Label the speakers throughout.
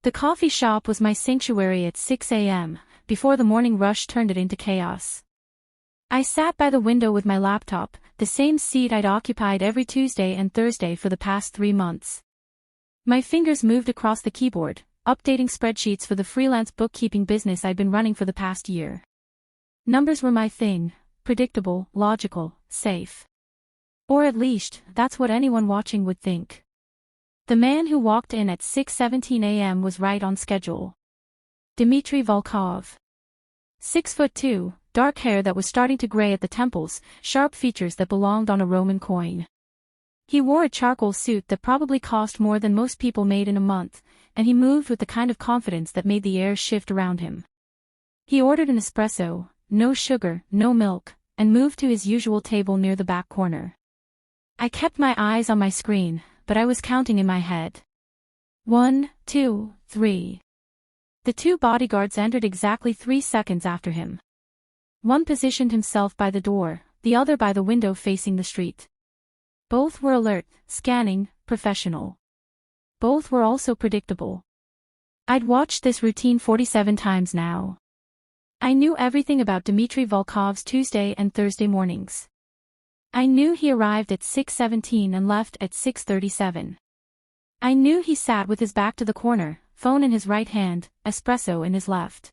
Speaker 1: The coffee shop was my sanctuary at 6 a.m., before the morning rush turned it into chaos. I sat by the window with my laptop, the same seat I'd occupied every Tuesday and Thursday for the past 3 months. My fingers moved across the keyboard, updating spreadsheets for the freelance bookkeeping business I'd been running for the past year. Numbers were my thing, predictable, logical, safe. Or at least, that's what anyone watching would think. The man who walked in at 6:17 a.m. was right on schedule. Dmitry Volkov. 6'2", dark hair that was starting to gray at the temples, sharp features that belonged on a Roman coin. He wore a charcoal suit that probably cost more than most people made in a month, and he moved with the kind of confidence that made the air shift around him. He ordered an espresso, no sugar, no milk, and moved to his usual table near the back corner. I kept my eyes on my screen, but I was counting in my head. 1, 2, 3. The 2 bodyguards entered exactly 3 seconds after him. One positioned himself by the door, the other by the window facing the street. Both were alert, scanning, professional. Both were also predictable. I'd watched this routine 47 times now. I knew everything about Dmitry Volkov's Tuesday and Thursday mornings. I knew he arrived at 6:17 and left at 6:37. I knew he sat with his back to the corner, phone in his right hand, espresso in his left.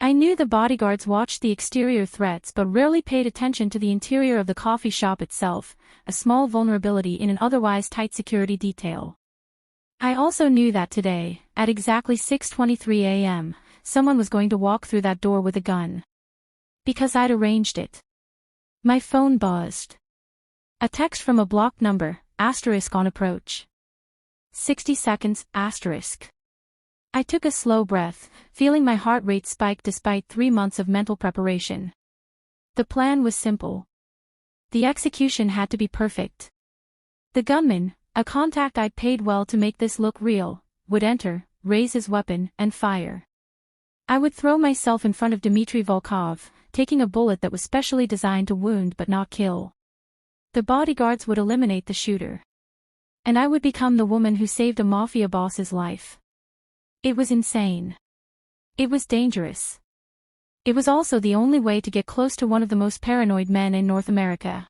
Speaker 1: I knew the bodyguards watched the exterior threats but rarely paid attention to the interior of the coffee shop itself, a small vulnerability in an otherwise tight security detail. I also knew that today, at exactly 6:23 a.m., someone was going to walk through that door with a gun. Because I'd arranged it. My phone buzzed. A text from a blocked number, asterisk on approach. 60 seconds, asterisk. I took a slow breath, feeling my heart rate spike despite 3 months of mental preparation. The plan was simple. The execution had to be perfect. The gunman, a contact I'd paid well to make this look real, would enter, raise his weapon, and fire. I would throw myself in front of Dmitry Volkov, taking a bullet that was specially designed to wound but not kill. The bodyguards would eliminate the shooter. And I would become the woman who saved a mafia boss's life. It was insane. It was dangerous. It was also the only way to get close to one of the most paranoid men in North America.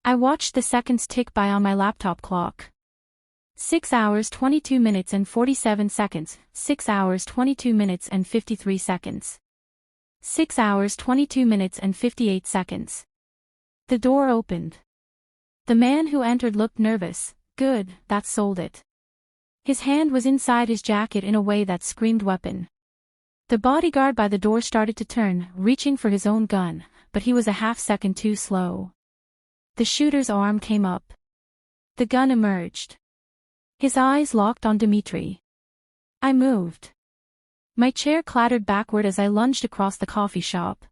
Speaker 1: I watched the seconds tick by on my laptop clock. 6 hours 22 minutes and 47 seconds, 6 hours 22 minutes and 53 seconds. 6 hours 22 minutes and 58 seconds. The door opened. The man who entered looked nervous. Good, that sold it. His hand was inside his jacket in a way that screamed weapon. The bodyguard by the door started to turn, reaching for his own gun, but he was a half-second too slow. The shooter's arm came up. The gun emerged. His eyes locked on Dmitry. I moved. My chair clattered backward as I lunged across the coffee shop.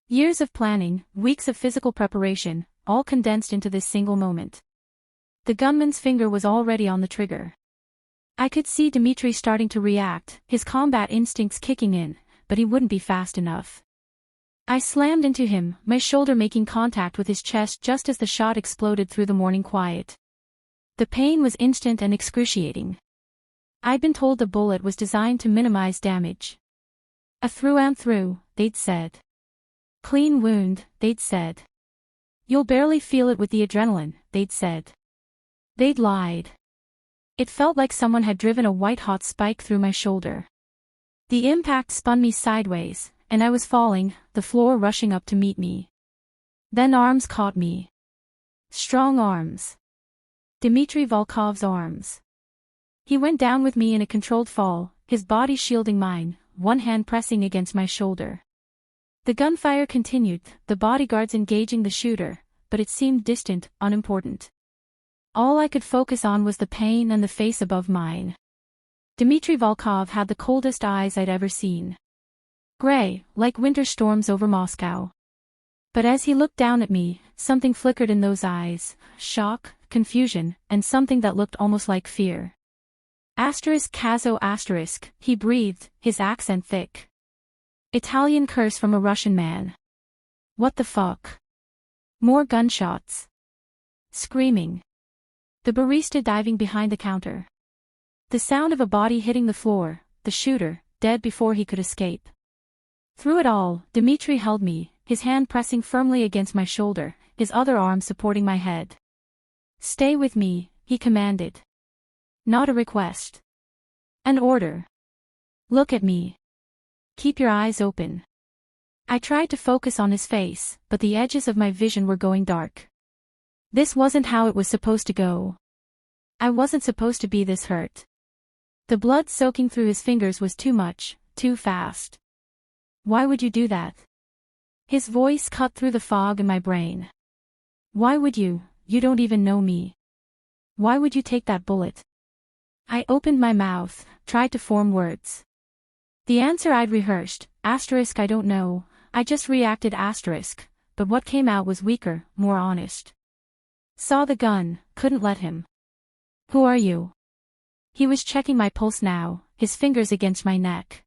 Speaker 1: Years of planning, weeks of physical preparation, all condensed into this single moment. The gunman's finger was already on the trigger. I could see Dmitry starting to react, his combat instincts kicking in, but he wouldn't be fast enough. I slammed into him, my shoulder making contact with his chest just as the shot exploded through the morning quiet. The pain was instant and excruciating. I'd been told the bullet was designed to minimize damage. A through and through, they'd said. Clean wound, they'd said. You'll barely feel it with the adrenaline, they'd said. They'd lied. It felt like someone had driven a white-hot spike through my shoulder. The impact spun me sideways, and I was falling, the floor rushing up to meet me. Then arms caught me. Strong arms. Dmitry Volkov's arms. He went down with me in a controlled fall, his body shielding mine, one hand pressing against my shoulder. The gunfire continued, the bodyguards engaging the shooter, but it seemed distant, unimportant. All I could focus on was the pain and the face above mine. Dmitry Volkov had the coldest eyes I'd ever seen. Gray, like winter storms over Moscow. But as he looked down at me, something flickered in those eyes, shock, confusion, and something that looked almost like fear. Asterisk Kazo asterisk, he breathed, his accent thick. Italian curse from a Russian man. What the fuck? More gunshots. Screaming. The barista diving behind the counter. The sound of a body hitting the floor, the shooter, dead before he could escape. Through it all, Dmitri held me, his hand pressing firmly against my shoulder, his other arm supporting my head. "Stay with me," he commanded. Not a request. An order. "Look at me. Keep your eyes open." I tried to focus on his face, but the edges of my vision were going dark. This wasn't how it was supposed to go. I wasn't supposed to be this hurt. The blood soaking through his fingers was too much, too fast. "Why would you do that?" His voice cut through the fog in my brain. "Why would you? You don't even know me. Why would you take that bullet?" I opened my mouth, tried to form words. The answer I'd rehearsed, asterisk I don't know, I just reacted asterisk, but what came out was weaker, more honest. "Saw the gun, couldn't let him." "Who are you?" He was checking my pulse now, his fingers against my neck.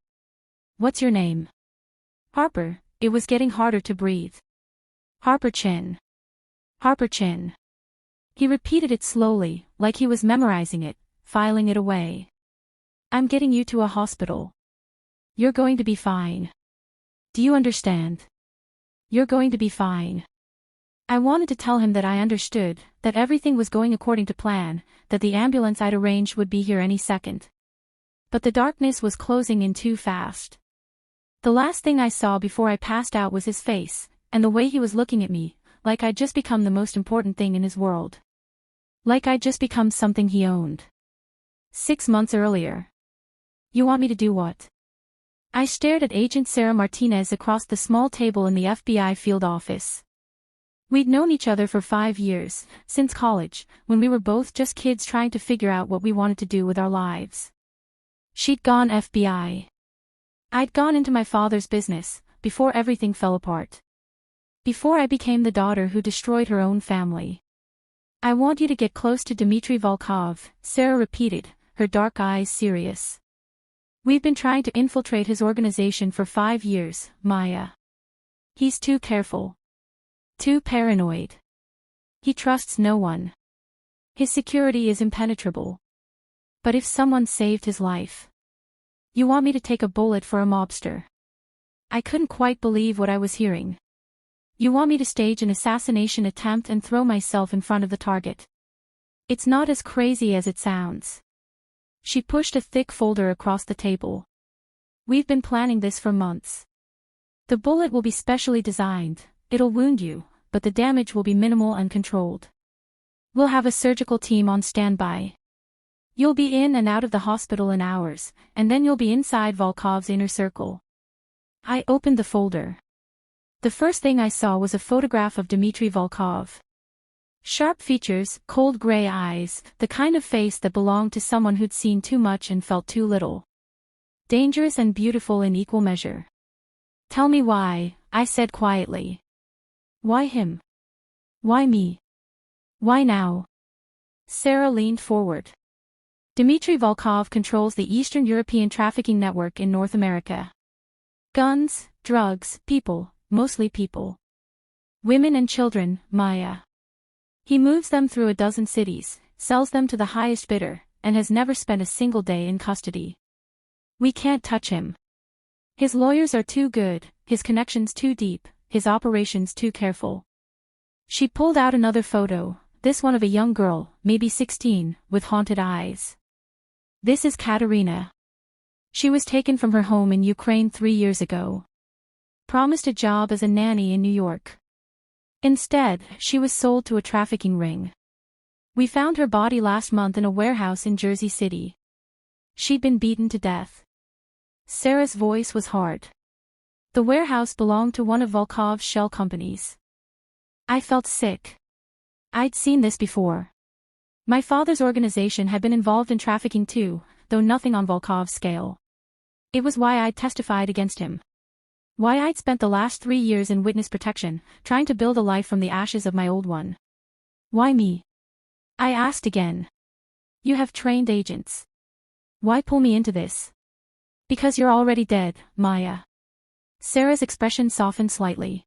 Speaker 1: "What's your name?" "Harper." It was getting harder to breathe. "Harper Chin. Harper Chin." He repeated it slowly, like he was memorizing it, filing it away. "I'm getting you to a hospital. You're going to be fine. Do you understand? You're going to be fine." I wanted to tell him that I understood, that everything was going according to plan, that the ambulance I'd arranged would be here any second. But the darkness was closing in too fast. The last thing I saw before I passed out was his face, and the way he was looking at me, like I'd just become the most important thing in his world. Like I'd just become something he owned. 6 months earlier. "You want me to do what?" I stared at Agent Sarah Martinez across the small table in the FBI field office. We'd known each other for 5 years, since college, when we were both just kids trying to figure out what we wanted to do with our lives. She'd gone FBI. I'd gone into my father's business, before everything fell apart. Before I became the daughter who destroyed her own family. "I want you to get close to Dmitri Volkov," Sarah repeated, her dark eyes serious. "We've been trying to infiltrate his organization for 5 years, Maya. He's too careful. Too paranoid. He trusts no one. His security is impenetrable. But if someone saved his life..." "You want me to take a bullet for a mobster?" I couldn't quite believe what I was hearing. "You want me to stage an assassination attempt and throw myself in front of the target?" "It's not as crazy as it sounds." She pushed a thick folder across the table. "We've been planning this for months. The bullet will be specially designed, it'll wound you, but the damage will be minimal and controlled. We'll have a surgical team on standby. You'll be in and out of the hospital in hours, and then you'll be inside Volkov's inner circle." I opened the folder. The first thing I saw was a photograph of Dmitri Volkov. Sharp features, cold gray eyes, the kind of face that belonged to someone who'd seen too much and felt too little. Dangerous and beautiful in equal measure. "Tell me why," I said quietly. "Why him? Why me? Why now?" Sarah leaned forward. "Dmitri Volkov controls the Eastern European trafficking network in North America. Guns, drugs, people, mostly people. Women and children, Maya. He moves them through a dozen cities, sells them to the highest bidder, and has never spent a single day in custody. We can't touch him. His lawyers are too good, his connections too deep, his operations too careful." She pulled out another photo, this one of a young girl, maybe 16, with haunted eyes. "This is Katerina. She was taken from her home in Ukraine 3 years ago. Promised a job as a nanny in New York. Instead, she was sold to a trafficking ring. We found her body last month in a warehouse in Jersey City. She'd been beaten to death." Sarah's voice was hard. The warehouse belonged to one of Volkov's shell companies. I felt sick. I'd seen this before. My father's organization had been involved in trafficking too, though nothing on Volkov's scale. It was why I'd testified against him. Why I'd spent the last 3 years in witness protection, trying to build a life from the ashes of my old one. "Why me?" I asked again. "You have trained agents. Why pull me into this?" "Because you're already dead, Maya." Sarah's expression softened slightly.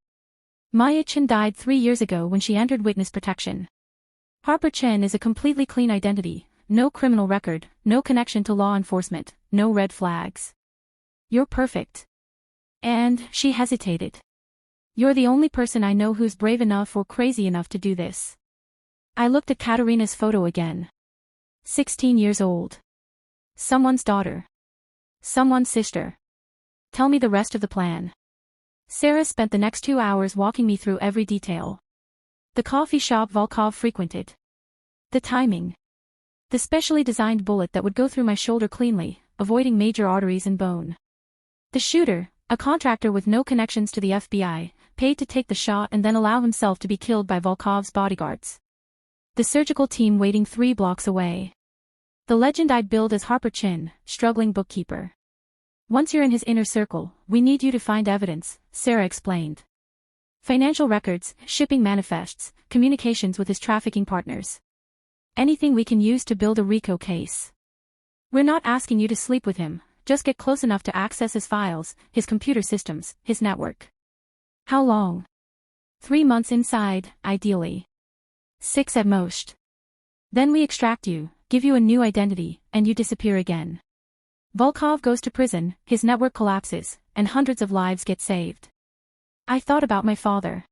Speaker 1: Maya Chen died 3 years ago when she entered witness protection. Harper Chen is a completely clean identity, no criminal record, no connection to law enforcement, no red flags. You're perfect. And she hesitated. You're the only person I know who's brave enough or crazy enough to do this. I looked at Katerina's photo again. 16 years old. Someone's daughter. Someone's sister. Tell me the rest of the plan. Sarah spent the next 2 hours walking me through every detail. The coffee shop Volkov frequented. The timing. The specially designed bullet that would go through my shoulder cleanly, avoiding major arteries and bone. The shooter, a contractor with no connections to the FBI, paid to take the shot and then allow himself to be killed by Volkov's bodyguards. The surgical team waiting 3 blocks away. The legend I'd billed as Harper Chin, struggling bookkeeper. Once you're in his inner circle, we need you to find evidence, Sarah explained. Financial records, shipping manifests, communications with his trafficking partners. Anything we can use to build a RICO case. We're not asking you to sleep with him, just get close enough to access his files, his computer systems, his network. How long? 3 months inside, ideally. 6 at most. Then we extract you, give you a new identity, and you disappear again. Volkov goes to prison, his network collapses, and hundreds of lives get saved. I thought about my father.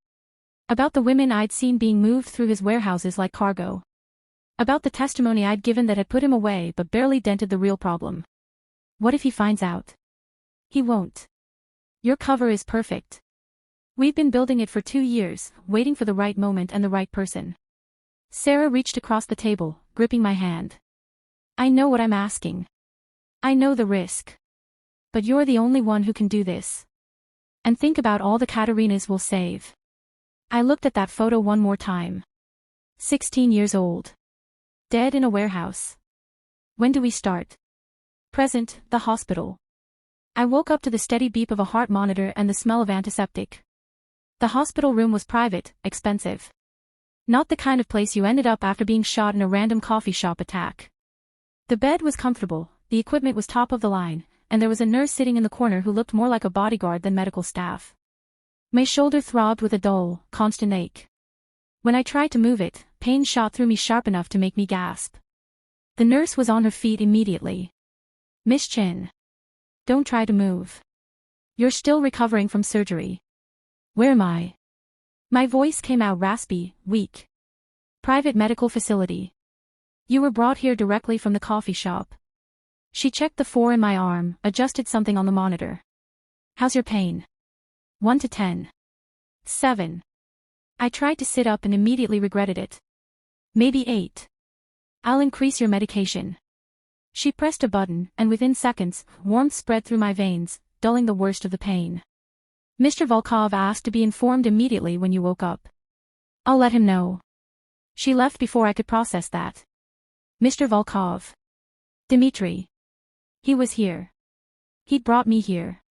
Speaker 1: About the women I'd seen being moved through his warehouses like cargo. About the testimony I'd given that had put him away but barely dented the real problem. What if he finds out? He won't. Your cover is perfect. We've been building it for 2 years, waiting for the right moment and the right person. Sarah reached across the table, gripping my hand. I know what I'm asking. I know the risk. But you're the only one who can do this. And think about all the Katerinas we'll save. I looked at that photo one more time. 16 years old. Dead in a warehouse. When do we start? Present, the hospital. I woke up to the steady beep of a heart monitor and the smell of antiseptic. The hospital room was private, expensive. Not the kind of place you ended up after being shot in a random coffee shop attack. The bed was comfortable, the equipment was top of the line, and there was a nurse sitting in the corner who looked more like a bodyguard than medical staff. My shoulder throbbed with a dull, constant ache. When I tried to move it, pain shot through me sharp enough to make me gasp. The nurse was on her feet immediately. Miss Chin. Don't try to move. You're still recovering from surgery. Where am I? My voice came out raspy, weak. Private medical facility. You were brought here directly from the coffee shop. She checked the 4 in my arm, adjusted something on the monitor. How's your pain? 1 to 10. 7. I tried to sit up and immediately regretted it. Maybe 8. I'll increase your medication. She pressed a button, and within seconds, warmth spread through my veins, dulling the worst of the pain. Mr. Volkov asked to be informed immediately when you woke up. I'll let him know. She left before I could process that. Mr. Volkov. Dmitri. He was here. He'd brought me here.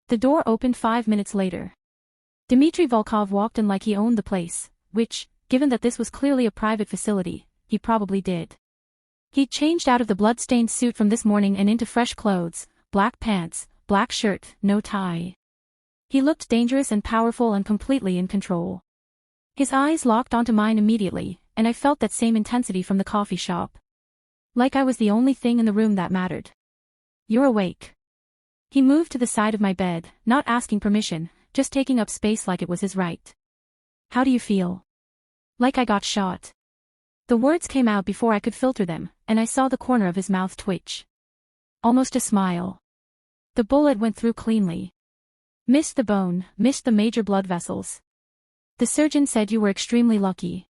Speaker 1: The door opened 5 minutes later. Dmitri Volkov walked in like he owned the place, which, given that this was clearly a private facility, he probably did. He'd changed out of the blood-stained suit from this morning and into fresh clothes, black pants, black shirt, no tie. He looked dangerous and powerful and completely in control. His eyes locked onto mine immediately, and I felt that same intensity from the coffee shop. Like I was the only thing in the room that mattered. You're awake. He moved to the side of my bed, not asking permission, just taking up space like it was his right. How do you feel? Like I got shot. The words came out before I could filter them, and I saw the corner of his mouth twitch. Almost a smile. The bullet went through cleanly. Missed the bone, missed the major blood vessels. The surgeon said you were extremely lucky.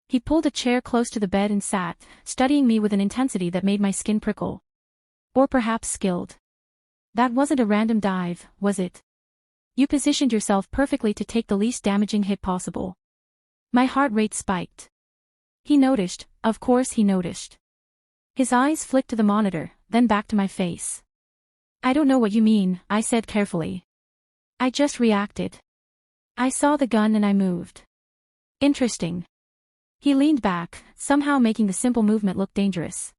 Speaker 1: He pulled a chair close to the bed and sat, studying me with an intensity that made my skin prickle. Or perhaps skilled. That wasn't a random dive, was it? You positioned yourself perfectly to take the least damaging hit possible. My heart rate spiked. He noticed, of course he noticed. His eyes flicked to the monitor, then back to my face. I don't know what you mean, I said carefully. I just reacted. I saw the gun and I moved. Interesting. He leaned back, somehow making the simple movement look dangerous.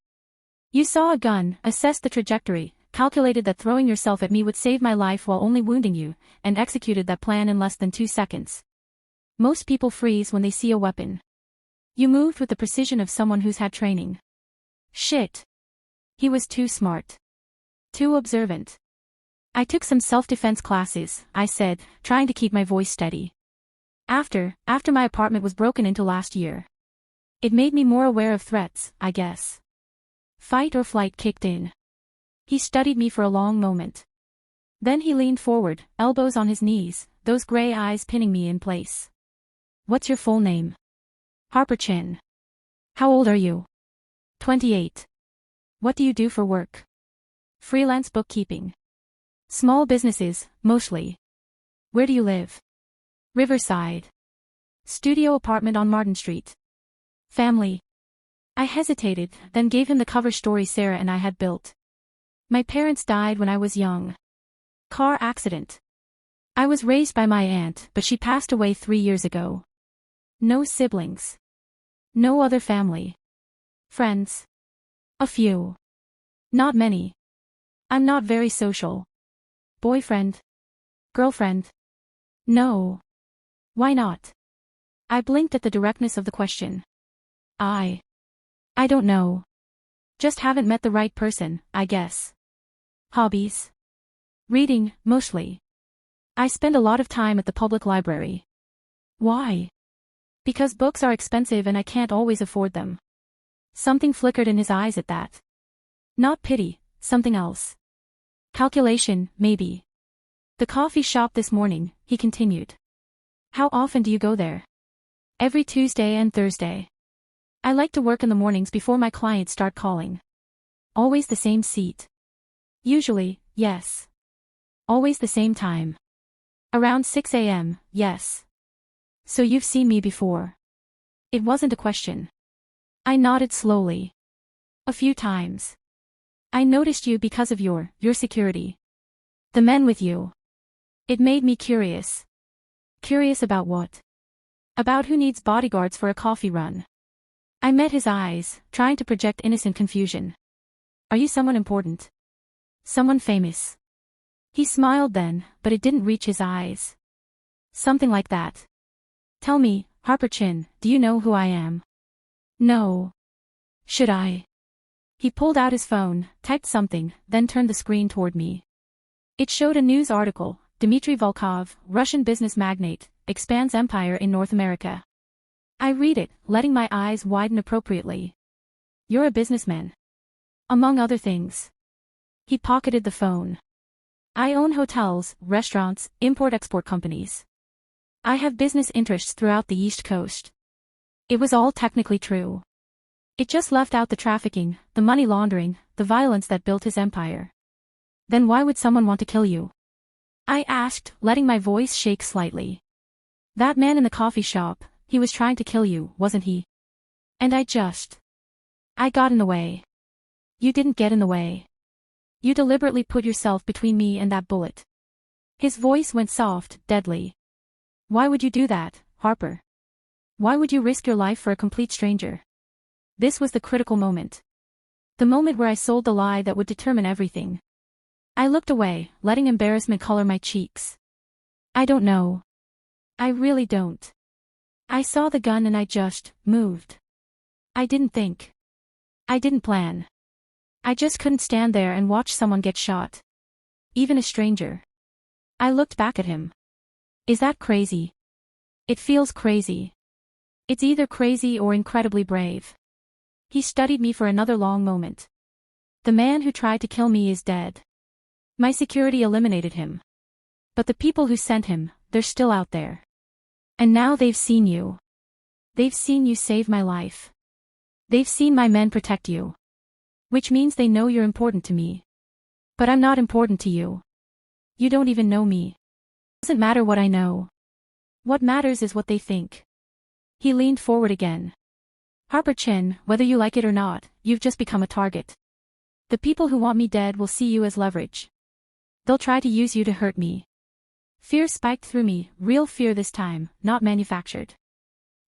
Speaker 1: You saw a gun, assessed the trajectory, calculated that throwing yourself at me would save my life while only wounding you, and executed that plan in less than 2 seconds. Most people freeze when they see a weapon. You moved with the precision of someone who's had training. Shit. He was too smart. Too observant. I took some self-defense classes, I said, trying to keep my voice steady. After my apartment was broken into last year. It made me more aware of threats, I guess. Fight or flight kicked in. He studied me for a long moment. Then he leaned forward, elbows on his knees, those gray eyes pinning me in place. What's your full name? Harper Chin. How old are you? 28. What do you do for work? Freelance bookkeeping. Small businesses, mostly. Where do you live? Riverside. Studio apartment on Martin Street. Family. I hesitated, then gave him the cover story Sarah and I had built. My parents died when I was young. Car accident. I was raised by my aunt, but she passed away 3 years ago. No siblings. No other family. Friends. A few. Not many. I'm not very social. Boyfriend? Girlfriend? No. Why not? I blinked at the directness of the question. I don't know. Just haven't met the right person, I guess. Hobbies? Reading, mostly. I spend a lot of time at the public library. Why? Because books are expensive and I can't always afford them. Something flickered in his eyes at that. Not pity, something else. Calculation, maybe. The coffee shop this morning, he continued. How often do you go there? Every Tuesday and Thursday. I like to work in the mornings before my clients start calling. Always the same seat. Usually, yes. Always the same time. Around 6 a.m., yes. So you've seen me before. It wasn't a question. I nodded slowly. A few times. I noticed you because of your security. The men with you. It made me curious. Curious about what? About who needs bodyguards for a coffee run. I met his eyes, trying to project innocent confusion. Are you someone important? Someone famous? He smiled then, but it didn't reach his eyes. Something like that. Tell me, Harper Chin, do you know who I am? No. Should I? He pulled out his phone, typed something, then turned the screen toward me. It showed a news article, Dmitry Volkov, Russian business magnate, expands empire in North America. I read it, letting my eyes widen appropriately. You're a businessman. Among other things. He pocketed the phone. I own hotels, restaurants, import-export companies. I have business interests throughout the East Coast. It was all technically true. It just left out the trafficking, the money laundering, the violence that built his empire. Then why would someone want to kill you? I asked, letting my voice shake slightly. That man in the coffee shop, he was trying to kill you, wasn't he? And I got in the way. You didn't get in the way. You deliberately put yourself between me and that bullet. His voice went soft, deadly. Why would you do that, Harper? Why would you risk your life for a complete stranger? This was the critical moment. The moment where I sold the lie that would determine everything. I looked away, letting embarrassment color my cheeks. I don't know. I really don't. I saw the gun and I just moved. I didn't think. I didn't plan. I just couldn't stand there and watch someone get shot. Even a stranger. I looked back at him. Is that crazy? It feels crazy. It's either crazy or incredibly brave. He studied me for another long moment. The man who tried to kill me is dead. My security eliminated him. But the people who sent him, they're still out there. And now they've seen you. They've seen you save my life. They've seen my men protect you. Which means they know you're important to me. But I'm not important to you. You don't even know me. It doesn't matter what I know. What matters is what they think. He leaned forward again. Harper Chin, whether you like it or not, you've just become a target. The people who want me dead will see you as leverage. They'll try to use you to hurt me. Fear spiked through me, real fear this time, not manufactured.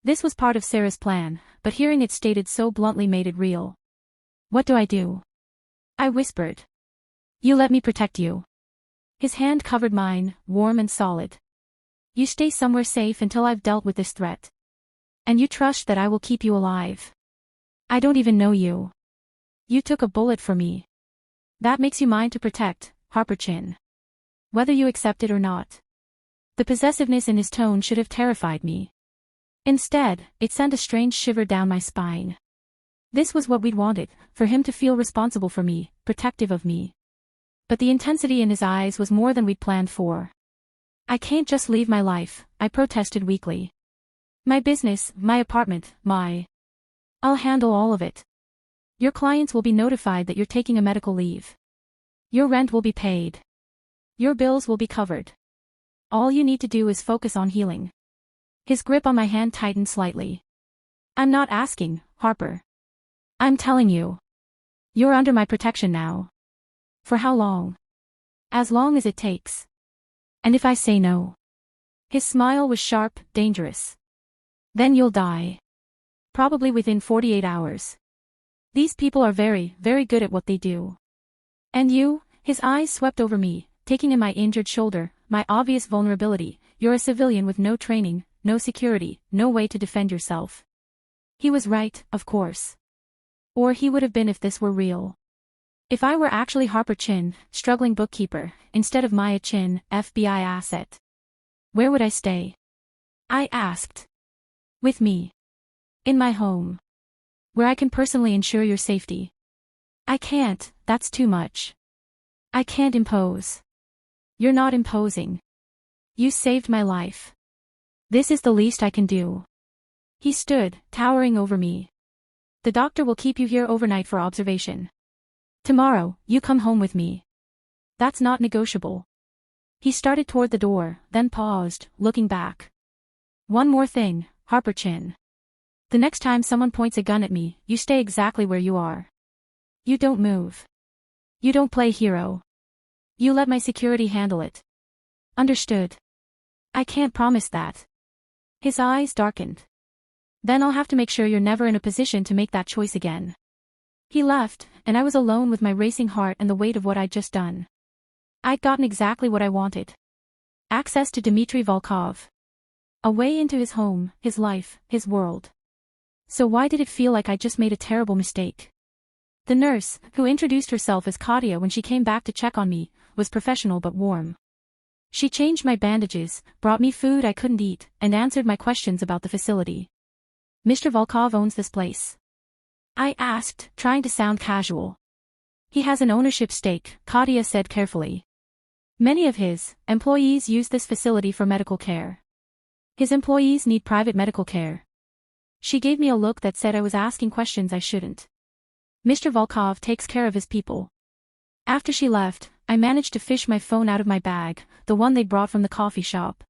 Speaker 1: This was part of Sarah's plan, but hearing it stated so bluntly made it real. What do I do? I whispered. You let me protect you. His hand covered mine, warm and solid. You stay somewhere safe until I've dealt with this threat. And you trust that I will keep you alive. I don't even know you. You took a bullet for me. That makes you mine to protect, Harper Chin. Whether you accept it or not. The possessiveness in his tone should have terrified me. Instead, it sent a strange shiver down my spine. This was what we'd wanted, for him to feel responsible for me, protective of me. But the intensity in his eyes was more than we'd planned for. I can't just leave my life, I protested weakly. My business, my apartment, I'll handle all of it. Your clients will be notified that you're taking a medical leave. Your rent will be paid. Your bills will be covered. All you need to do is focus on healing. His grip on my hand tightened slightly. I'm not asking, Harper. I'm telling you. You're under my protection now. For how long? As long as it takes. And if I say no? His smile was sharp, dangerous. Then you'll die. Probably within 48 hours. These people are very, very good at what they do. And you? His eyes swept over me, taking in my injured shoulder, my obvious vulnerability. You're a civilian with no training, no security, no way to defend yourself. He was right, of course. Or he would have been if this were real. If I were actually Harper Chin, struggling bookkeeper, instead of Maya Chin, FBI asset. Where would I stay? I asked. With me. In my home. Where I can personally ensure your safety. I can't, that's too much. I can't impose. You're not imposing. You saved my life. This is the least I can do. He stood, towering over me. The doctor will keep you here overnight for observation. Tomorrow, you come home with me. That's not negotiable. He started toward the door, then paused, looking back. One more thing, Harper Chin. The next time someone points a gun at me, you stay exactly where you are. You don't move. You don't play hero. You let my security handle it. Understood. I can't promise that. His eyes darkened. Then I'll have to make sure you're never in a position to make that choice again. He left, and I was alone with my racing heart and the weight of what I'd just done. I'd gotten exactly what I wanted. Access to Dmitry Volkov. A way into his home, his life, his world. So why did it feel like I just made a terrible mistake? The nurse, who introduced herself as Katia when she came back to check on me, was professional but warm. She changed my bandages, brought me food I couldn't eat, and answered my questions about the facility. Mr. Volkov owns this place. I asked, trying to sound casual. He has an ownership stake, Katia said carefully. Many of his employees use this facility for medical care. His employees need private medical care. She gave me a look that said I was asking questions I shouldn't. Mr. Volkov takes care of his people. After she left, I managed to fish my phone out of my bag, the one they brought from the coffee shop.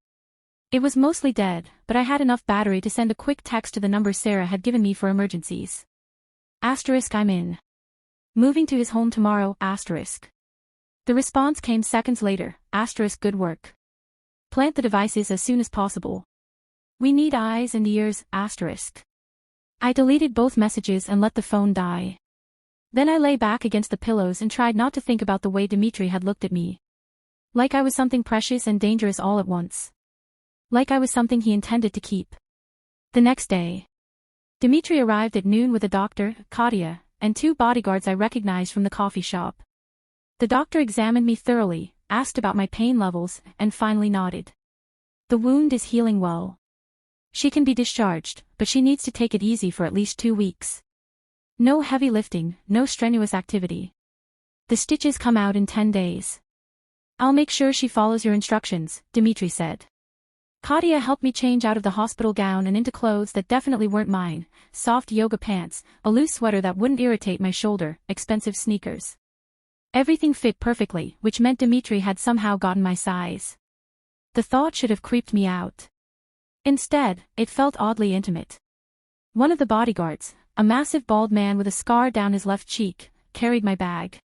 Speaker 1: It was mostly dead, but I had enough battery to send a quick text to the number Sarah had given me for emergencies. Asterisk I'm in. Moving to his home tomorrow, asterisk. The response came seconds later, asterisk good work. Plant the devices as soon as possible. We need eyes and ears, asterisk. I deleted both messages and let the phone die. Then I lay back against the pillows and tried not to think about the way Dmitry had looked at me. Like I was something precious and dangerous all at once. Like I was something he intended to keep. The next day. Dmitry arrived at noon with a doctor, Katia, and 2 bodyguards I recognized from the coffee shop. The doctor examined me thoroughly, asked about my pain levels, and finally nodded. The wound is healing well. She can be discharged, but she needs to take it easy for at least 2 weeks. No heavy lifting, no strenuous activity. The stitches come out in 10 days. I'll make sure she follows your instructions, Dmitry said. Katia helped me change out of the hospital gown and into clothes that definitely weren't mine, soft yoga pants, a loose sweater that wouldn't irritate my shoulder, expensive sneakers. Everything fit perfectly, which meant Dmitry had somehow gotten my size. The thought should have creeped me out. Instead, it felt oddly intimate. One of the bodyguards, a massive bald man with a scar down his left cheek, carried my bag.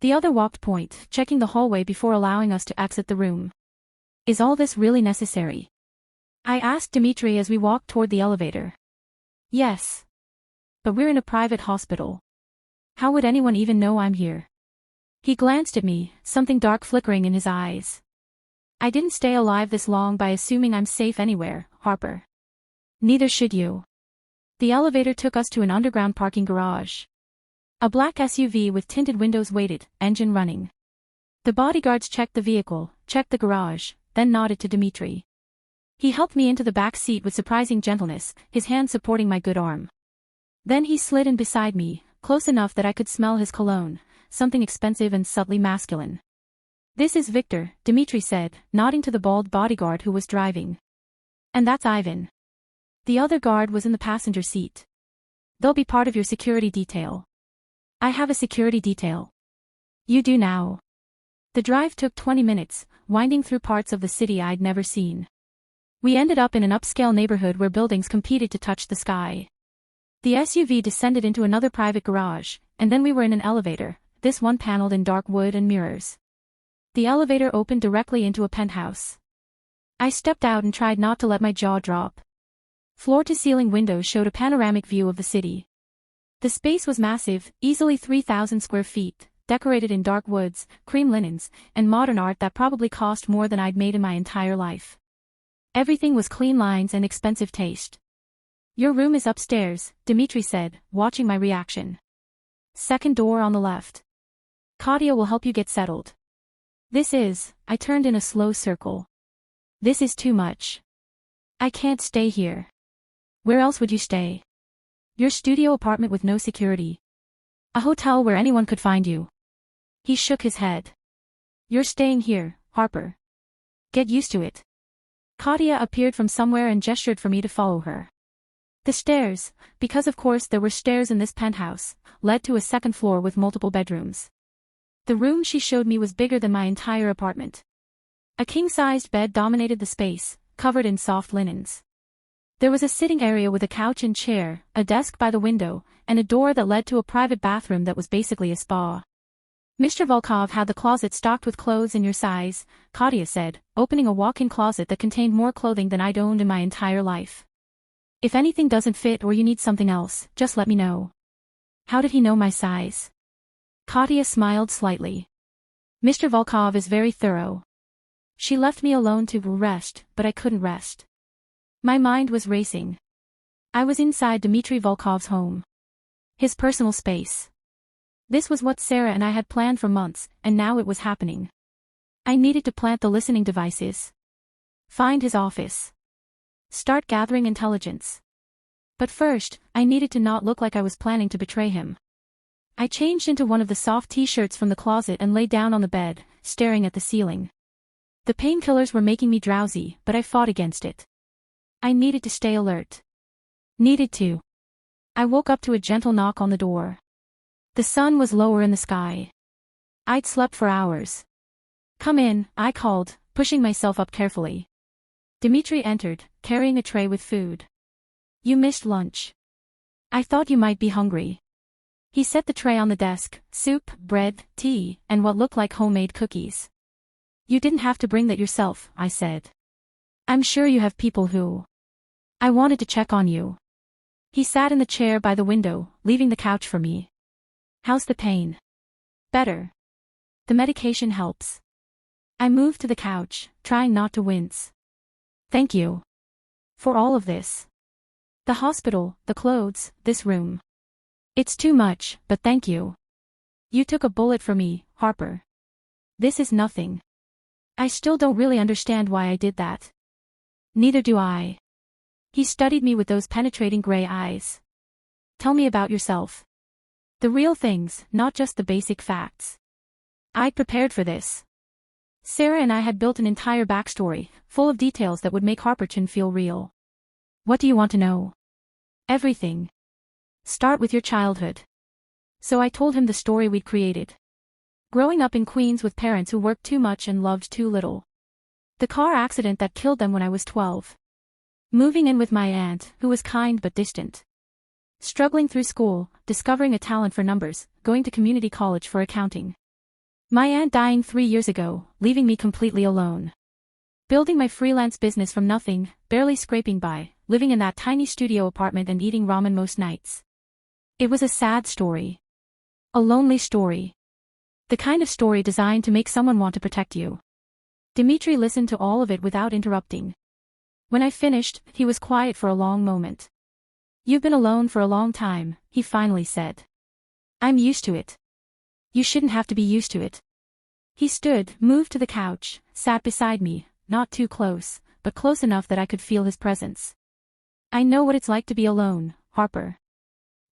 Speaker 1: The other walked point, checking the hallway before allowing us to exit the room. Is all this really necessary? I asked Dmitry as we walked toward the elevator. Yes. But we're in a private hospital. How would anyone even know I'm here? He glanced at me, something dark flickering in his eyes. I didn't stay alive this long by assuming I'm safe anywhere, Harper. Neither should you. The elevator took us to an underground parking garage. A black SUV with tinted windows waited, engine running. The bodyguards checked the vehicle, checked the garage, then nodded to Dmitri. He helped me into the back seat with surprising gentleness, his hand supporting my good arm. Then he slid in beside me, close enough that I could smell his cologne, something expensive and subtly masculine. "This is Victor," Dmitri said, nodding to the bald bodyguard who was driving. "And that's Ivan." The other guard was in the passenger seat. "They'll be part of your security detail." "I have a security detail." "You do now." The drive took 20 minutes, winding through parts of the city I'd never seen. We ended up in an upscale neighborhood where buildings competed to touch the sky. The SUV descended into another private garage, and then we were in an elevator, this one paneled in dark wood and mirrors. The elevator opened directly into a penthouse. I stepped out and tried not to let my jaw drop. Floor-to-ceiling windows showed a panoramic view of the city. The space was massive, easily 3,000 square feet, decorated in dark woods, cream linens, and modern art that probably cost more than I'd made in my entire life. Everything was clean lines and expensive taste. "Your room is upstairs," Dmitri said, watching my reaction. "Second door on the left. Katya will help you get settled." I turned in a slow circle. "This is too much. I can't stay here." "Where else would you stay?" "Your studio apartment with no security. A hotel where anyone could find you." He shook his head. "You're staying here, Harper. Get used to it." Katya appeared from somewhere and gestured for me to follow her. The stairs, because of course there were stairs in this penthouse, led to a second floor with multiple bedrooms. The room she showed me was bigger than my entire apartment. A king-sized bed dominated the space, covered in soft linens. There was a sitting area with a couch and chair, a desk by the window, and a door that led to a private bathroom that was basically a spa. "Mr. Volkov had the closet stocked with clothes in your size," Katya said, opening a walk-in closet that contained more clothing than I'd owned in my entire life. "If anything doesn't fit or you need something else, just let me know." "How did he know my size?" Katya smiled slightly. "Mr. Volkov is very thorough." She left me alone to rest, but I couldn't rest. My mind was racing. I was inside Dmitri Volkov's home. His personal space. This was what Sarah and I had planned for months, and now it was happening. I needed to plant the listening devices. Find his office. Start gathering intelligence. But first, I needed to not look like I was planning to betray him. I changed into one of the soft t-shirts from the closet and lay down on the bed, staring at the ceiling. The painkillers were making me drowsy, but I fought against it. I needed to stay alert. Needed to. I woke up to a gentle knock on the door. The sun was lower in the sky. I'd slept for hours. "Come in," I called, pushing myself up carefully. Dmitri entered, carrying a tray with food. "You missed lunch. I thought you might be hungry." He set the tray on the desk, soup, bread, tea, and what looked like homemade cookies. "You didn't have to bring that yourself," I said. "I'm sure you have people who. I wanted to check on you." He sat in the chair by the window, leaving the couch for me. "How's the pain?" "Better. The medication helps." I moved to the couch, trying not to wince. "Thank you. For all of this. The hospital, the clothes, this room. It's too much, but thank you. You took a bullet for me, Harper. This is nothing. I still don't really understand why I did that." "Neither do I." He studied me with those penetrating gray eyes. "Tell me about yourself. The real things, not just the basic facts." I'd prepared for this. Sarah and I had built an entire backstory, full of details that would make Harperton feel real. "What do you want to know?" "Everything. Start with your childhood." So I told him the story we'd created. Growing up in Queens with parents who worked too much and loved too little. The car accident that killed them when I was 12. Moving in with my aunt, who was kind but distant. Struggling through school, discovering a talent for numbers, going to community college for accounting. My aunt dying 3 years ago, leaving me completely alone. Building my freelance business from nothing, barely scraping by, living in that tiny studio apartment and eating ramen most nights. It was a sad story. A lonely story. The kind of story designed to make someone want to protect you. Dmitri listened to all of it without interrupting. When I finished, he was quiet for a long moment. "You've been alone for a long time," he finally said. I'm used to it. You shouldn't have to be used to it. He stood, moved to the couch, sat beside me, not too close, but close enough that I could feel his presence. I know what it's like to be alone, Harper.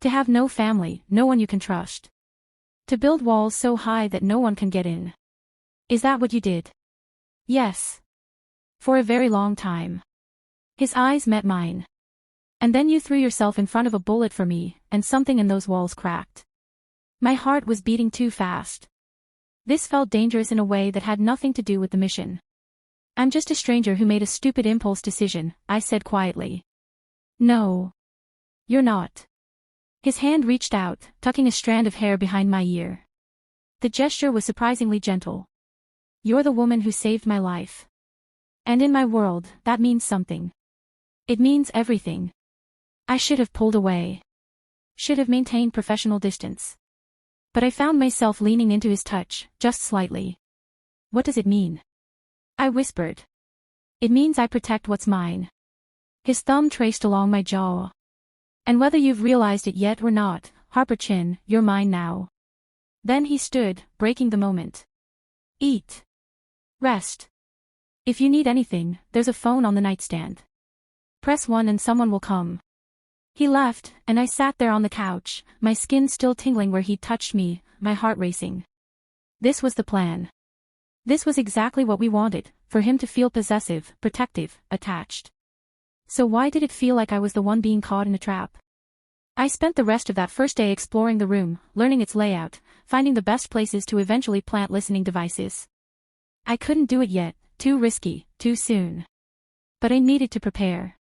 Speaker 1: To have no family, no one you can trust. To build walls so high that no one can get in. Is that what you did? Yes. For a very long time. His eyes met mine. And then you threw yourself in front of a bullet for me, and something in those walls cracked. My heart was beating too fast. This felt dangerous in a way that had nothing to do with the mission. I'm just a stranger who made a stupid impulse decision, I said quietly. No. You're not. His hand reached out, tucking a strand of hair behind my ear. The gesture was surprisingly gentle. You're the woman who saved my life. And in my world, that means something. It means everything. I should have pulled away. Should have maintained professional distance. But I found myself leaning into his touch, just slightly. What does it mean? I whispered. It means I protect what's mine. His thumb traced along my jaw. And whether you've realized it yet or not, Harper Chin, you're mine now. Then he stood, breaking the moment. Eat. Rest. If you need anything, there's a phone on the nightstand. Press 1 and someone will come. He left, and I sat there on the couch, my skin still tingling where he'd touched me, my heart racing. This was the plan. This was exactly what we wanted, for him to feel possessive, protective, attached. So why did it feel like I was the one being caught in a trap? I spent the rest of that first day exploring the room, learning its layout, finding the best places to eventually plant listening devices. I couldn't do it yet, too risky, too soon. But I needed to prepare.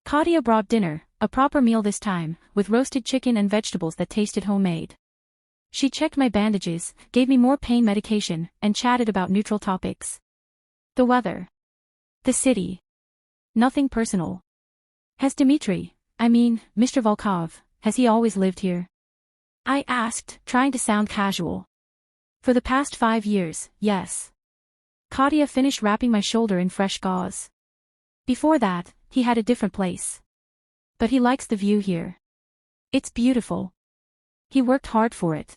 Speaker 1: Katia brought dinner, a proper meal this time, with roasted chicken and vegetables that tasted homemade. She checked my bandages, gave me more pain medication, and chatted about neutral topics. The weather. The city. Nothing personal. Has Mr. Volkov, has he always lived here? I asked, trying to sound casual. For the past 5 years, yes. Katia finished wrapping my shoulder in fresh gauze. Before that, he had a different place. But he likes the view here. It's beautiful. He worked hard for it.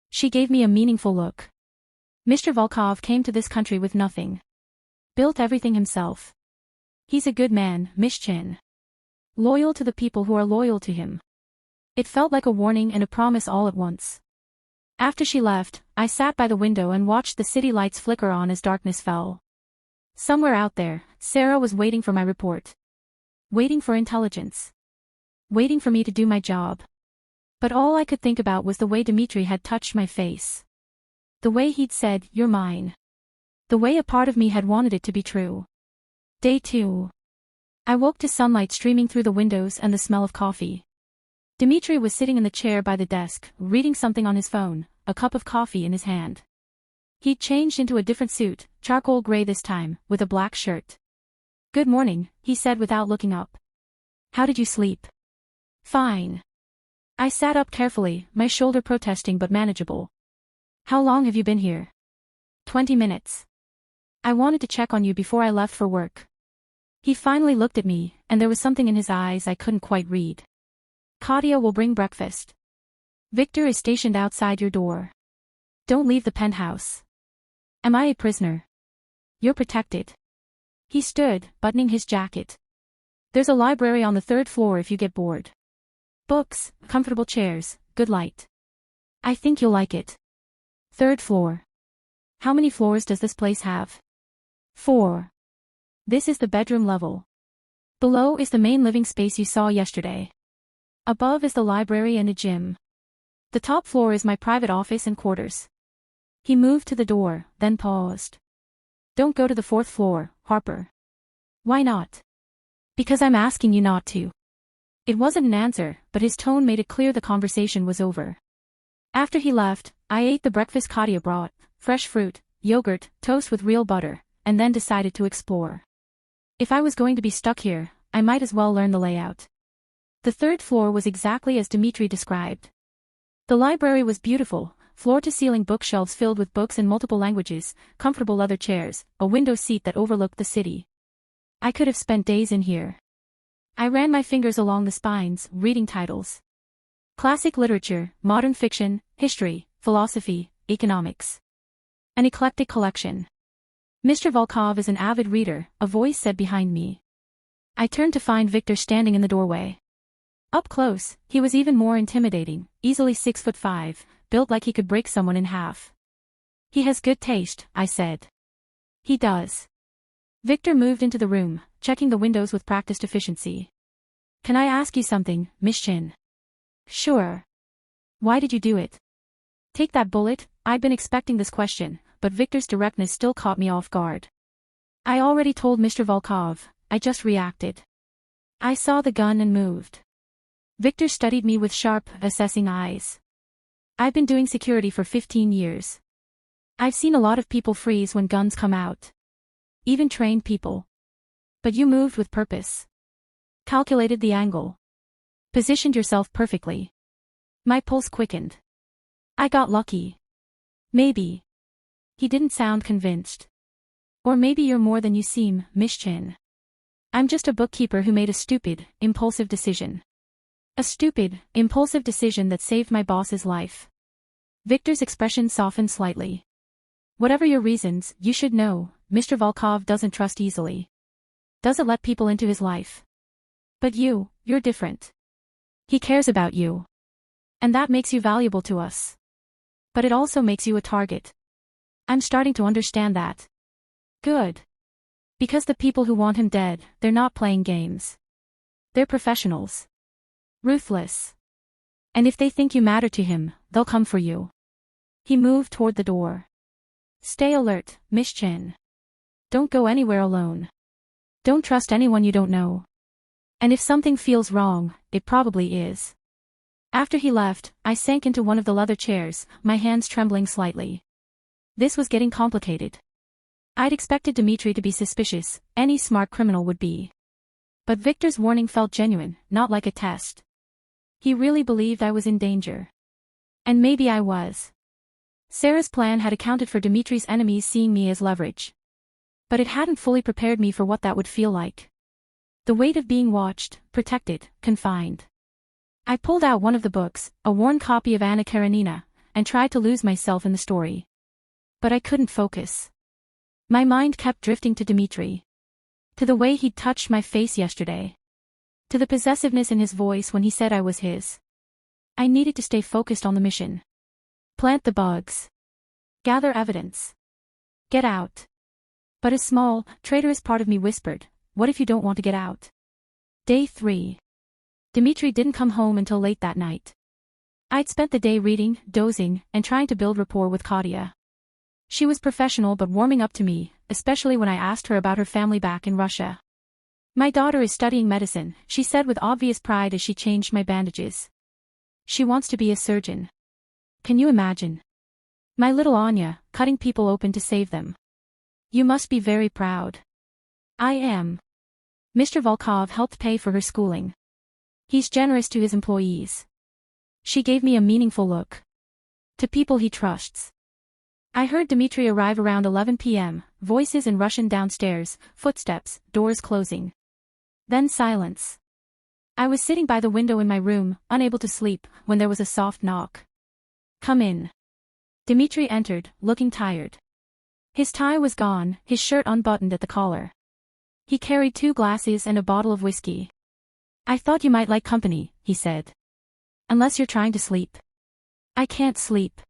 Speaker 1: She gave me a meaningful look. Mr. Volkov came to this country with nothing. Built everything himself. He's a good man, Miss Chin. Loyal to the people who are loyal to him. It felt like a warning and a promise all at once. After she left, I sat by the window and watched the city lights flicker on as darkness fell. Somewhere out there, Sarah was waiting for my report. Waiting for intelligence. Waiting for me to do my job. But all I could think about was the way Dmitri had touched my face. The way he'd said, "You're mine." The way a part of me had wanted it to be true. Day 2. I woke to sunlight streaming through the windows and the smell of coffee. Dmitri was sitting in the chair by the desk, reading something on his phone, a cup of coffee in his hand. He'd changed into a different suit, charcoal gray this time, with a black shirt. "Good morning," he said without looking up. "How did you sleep?" "Fine." I sat up carefully, my shoulder protesting but manageable. "How long have you been here?" 20 minutes. "I wanted to check on you before I left for work." He finally looked at me, and there was something in his eyes I couldn't quite read. "Katia will bring breakfast. Victor is stationed outside your door. Don't leave the penthouse." "Am I a prisoner?" "You're protected." He stood, buttoning his jacket. "There's a library on the 3rd floor if you get bored. Books, comfortable chairs, good light. I think you'll like it." 3rd floor. How many floors does this place have? 4. This is the bedroom level. Below is the main living space you saw yesterday. Above is the library and a gym. The top floor is my private office and quarters. He moved to the door, then paused. "Don't go to the 4th floor, Harper." "Why not?" "Because I'm asking you not to." It wasn't an answer, but his tone made it clear the conversation was over. After he left, I ate the breakfast Katia brought, fresh fruit, yogurt, toast with real butter, and then decided to explore. If I was going to be stuck here, I might as well learn the layout. The 3rd floor was exactly as Dmitri described. The library was beautiful, floor-to-ceiling bookshelves filled with books in multiple languages, comfortable leather chairs, a window seat that overlooked the city. I could have spent days in here. I ran my fingers along the spines, reading titles. Classic literature, modern fiction, history, philosophy, economics. An eclectic collection. Mr. Volkov is an avid reader, a voice said behind me. I turned to find Victor standing in the doorway. Up close, he was even more intimidating, easily 6'5", built like he could break someone in half. He has good taste, I said. He does. Victor moved into the room, checking the windows with practiced efficiency. Can I ask you something, Miss Chin? Sure. Why did you do it? Take that bullet. I'd been expecting this question, but Victor's directness still caught me off guard. I already told Mr. Volkov, I just reacted. I saw the gun and moved. Victor studied me with sharp, assessing eyes. I've been doing security for 15 years. I've seen a lot of people freeze when guns come out. Even trained people. But you moved with purpose. Calculated the angle. Positioned yourself perfectly. My pulse quickened. I got lucky. Maybe. He didn't sound convinced. Or maybe you're more than you seem, Miss Chin. I'm just a bookkeeper who made a stupid, impulsive decision. A stupid, impulsive decision that saved my boss's life. Victor's expression softened slightly. Whatever your reasons, you should know, Mr. Volkov doesn't trust easily. Doesn't let people into his life. But you're different. He cares about you. And that makes you valuable to us. But it also makes you a target. I'm starting to understand that. Good. Because the people who want him dead, they're not playing games. They're professionals. Ruthless. And if they think you matter to him, they'll come for you. He moved toward the door. Stay alert, Miss Chin. Don't go anywhere alone. Don't trust anyone you don't know. And if something feels wrong, it probably is. After he left, I sank into one of the leather chairs, my hands trembling slightly. This was getting complicated. I'd expected Dmitri to be suspicious, any smart criminal would be. But Victor's warning felt genuine, not like a test. He really believed I was in danger. And maybe I was. Sarah's plan had accounted for Dmitri's enemies seeing me as leverage. But it hadn't fully prepared me for what that would feel like. The weight of being watched, protected, confined. I pulled out one of the books, a worn copy of Anna Karenina, and tried to lose myself in the story. But I couldn't focus. My mind kept drifting to Dmitri. To the way he'd touched my face yesterday. To the possessiveness in his voice when he said I was his. I needed to stay focused on the mission. Plant the bugs. Gather evidence. Get out. But a small, traitorous part of me whispered, what if you don't want to get out? Day 3. Dmitri didn't come home until late that night. I'd spent the day reading, dozing, and trying to build rapport with Katya. She was professional but warming up to me, especially when I asked her about her family back in Russia. My daughter is studying medicine, she said with obvious pride as she changed my bandages. She wants to be a surgeon. Can you imagine? My little Anya, cutting people open to save them. You must be very proud. I am. Mr. Volkov helped pay for her schooling. He's generous to his employees. She gave me a meaningful look. To people he trusts. I heard Dmitri arrive around 11 p.m., voices in Russian downstairs, footsteps, doors closing. Then silence. I was sitting by the window in my room, unable to sleep, when there was a soft knock. Come in. Dmitri entered, looking tired. His tie was gone, his shirt unbuttoned at the collar. He carried 2 glasses and a bottle of whiskey. I thought you might like company, he said. Unless you're trying to sleep. I can't sleep.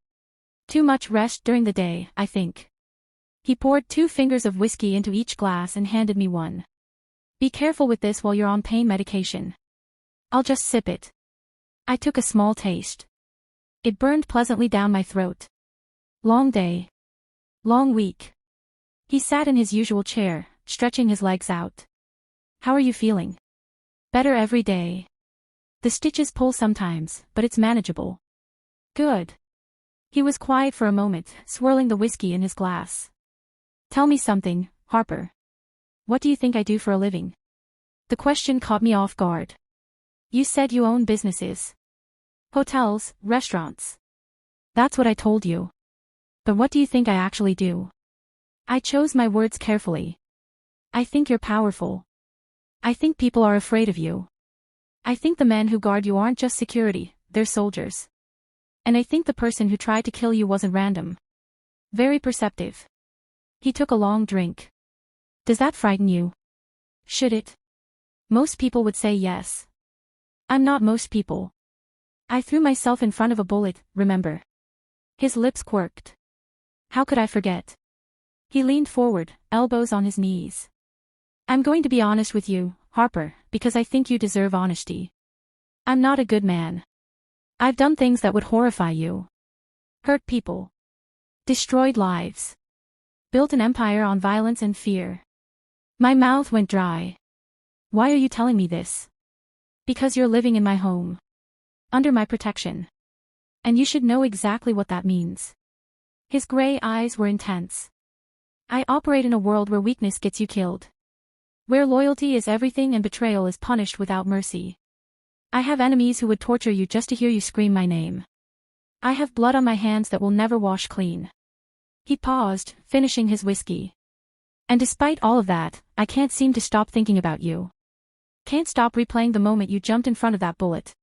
Speaker 1: Too much rest during the day, I think. He poured 2 fingers of whiskey into each glass and handed me one. Be careful with this while you're on pain medication. I'll just sip it. I took a small taste. It burned pleasantly down my throat. Long day. Long week. He sat in his usual chair, stretching his legs out. How are you feeling? Better every day. The stitches pull sometimes, but it's manageable. Good. He was quiet for a moment, swirling the whiskey in his glass. Tell me something, Harper. What do you think I do for a living? The question caught me off guard. You said you own businesses. Hotels, restaurants. That's what I told you. But what do you think I actually do? I chose my words carefully. I think you're powerful. I think people are afraid of you. I think the men who guard you aren't just security, they're soldiers. And I think the person who tried to kill you wasn't random. Very perceptive. He took a long drink. Does that frighten you? Should it? Most people would say yes. I'm not most people. I threw myself in front of a bullet, remember? His lips quirked. How could I forget? He leaned forward, elbows on his knees. I'm going to be honest with you, Harper, because I think you deserve honesty. I'm not a good man. I've done things that would horrify you. Hurt people. Destroyed lives. Built an empire on violence and fear. My mouth went dry. Why are you telling me this? Because you're living in my home. Under my protection. And you should know exactly what that means. His gray eyes were intense. I operate in a world where weakness gets you killed. Where loyalty is everything and betrayal is punished without mercy. I have enemies who would torture you just to hear you scream my name. I have blood on my hands that will never wash clean. He paused, finishing his whiskey. And despite all of that, I can't seem to stop thinking about you. Can't stop replaying the moment you jumped in front of that bullet.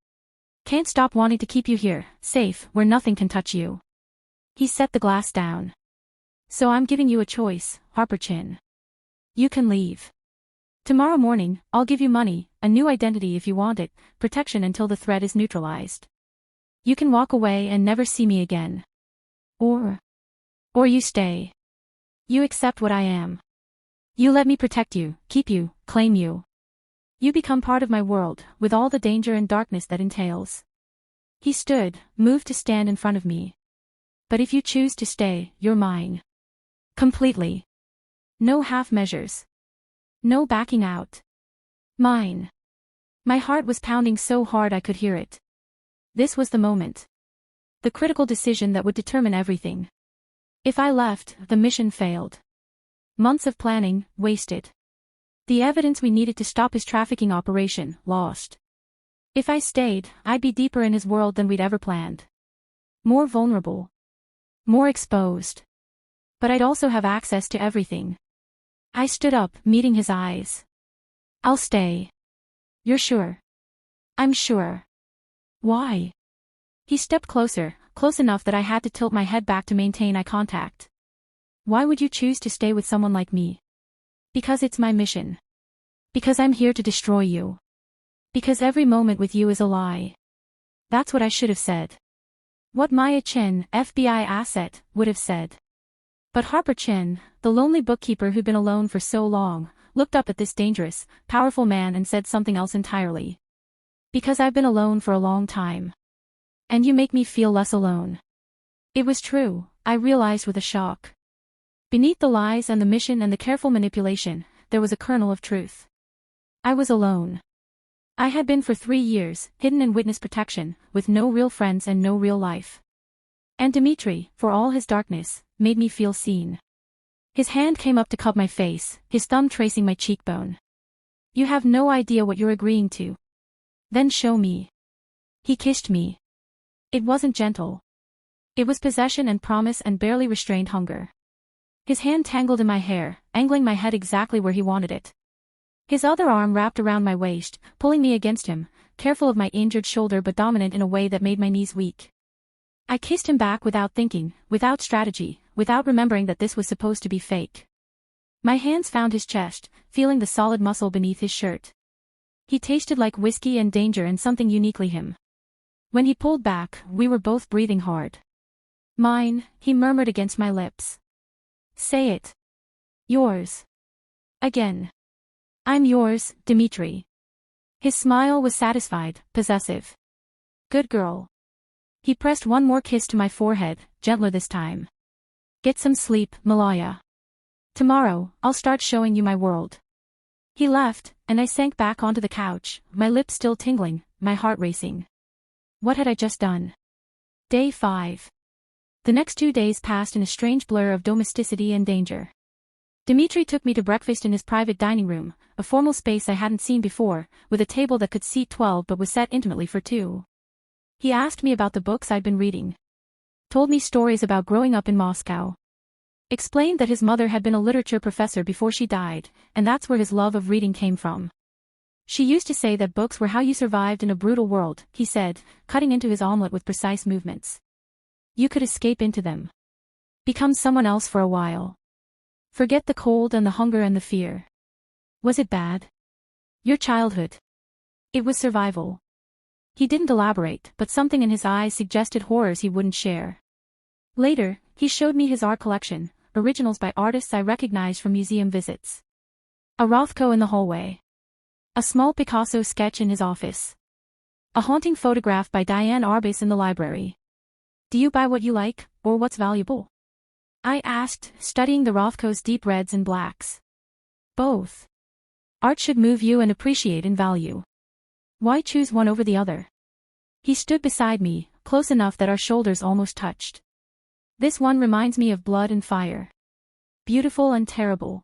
Speaker 1: Can't stop wanting to keep you here, safe, where nothing can touch you. He set the glass down. So I'm giving you a choice, Harper Chin. You can leave. Tomorrow morning, I'll give you money, a new identity if you want it, protection until the threat is neutralized. You can walk away and never see me again. Or you stay. You accept what I am. You let me protect you, keep you, claim you. You become part of my world, with all the danger and darkness that entails. He stood, moved to stand in front of me. But if you choose to stay, you're mine. Completely. No half measures. No backing out. Mine. My heart was pounding so hard I could hear it. This was the moment. The critical decision that would determine everything. If I left, the mission failed. Months of planning, wasted. The evidence we needed to stop his trafficking operation, lost. If I stayed, I'd be deeper in his world than we'd ever planned. More vulnerable. More exposed. But I'd also have access to everything. I stood up, meeting his eyes. I'll stay. You're sure? I'm sure. Why? He stepped closer, close enough that I had to tilt my head back to maintain eye contact. Why would you choose to stay with someone like me? Because it's my mission. Because I'm here to destroy you. Because every moment with you is a lie. That's what I should have said. What Maya Chin, FBI asset, would have said. But Harper Chin, the lonely bookkeeper who'd been alone for so long, looked up at this dangerous, powerful man and said something else entirely. Because I've been alone for a long time. And you make me feel less alone. It was true, I realized with a shock. Beneath the lies and the mission and the careful manipulation, there was a kernel of truth. I was alone. I had been for 3 years, hidden in witness protection, with no real friends and no real life. And Dimitri, for all his darkness, made me feel seen. His hand came up to cup my face, his thumb tracing my cheekbone. You have no idea what you're agreeing to. Then show me. He kissed me. It wasn't gentle. It was possession and promise and barely restrained hunger. His hand tangled in my hair, angling my head exactly where he wanted it. His other arm wrapped around my waist, pulling me against him, careful of my injured shoulder but dominant in a way that made my knees weak. I kissed him back without thinking, without strategy, without remembering that this was supposed to be fake. My hands found his chest, feeling the solid muscle beneath his shirt. He tasted like whiskey and danger and something uniquely him. When he pulled back, we were both breathing hard. Mine, he murmured against my lips. Say it. Yours. Again. I'm yours, Dimitri. His smile was satisfied, possessive. Good girl. He pressed one more kiss to my forehead, gentler this time. Get some sleep, Malaya. Tomorrow, I'll start showing you my world. He left, and I sank back onto the couch, my lips still tingling, my heart racing. What had I just done? Day 5. The next 2 days passed in a strange blur of domesticity and danger. Dimitri took me to breakfast in his private dining room, a formal space I hadn't seen before, with a table that could seat 12 but was set intimately for 2. He asked me about the books I'd been reading. Told me stories about growing up in Moscow. Explained that his mother had been a literature professor before she died, and that's where his love of reading came from. She used to say that books were how you survived in a brutal world, he said, cutting into his omelette with precise movements. You could escape into them. Become someone else for a while. Forget the cold and the hunger and the fear. Was it bad? Your childhood. It was survival. He didn't elaborate, but something in his eyes suggested horrors he wouldn't share. Later, he showed me his art collection, originals by artists I recognized from museum visits. A Rothko in the hallway. A small Picasso sketch in his office. A haunting photograph by Diane Arbus in the library. Do you buy what you like, or what's valuable? I asked, studying the Rothko's deep reds and blacks. Both. Art should move you and appreciate in value. Why choose one over the other? He stood beside me, close enough that our shoulders almost touched. This one reminds me of blood and fire. Beautiful and terrible.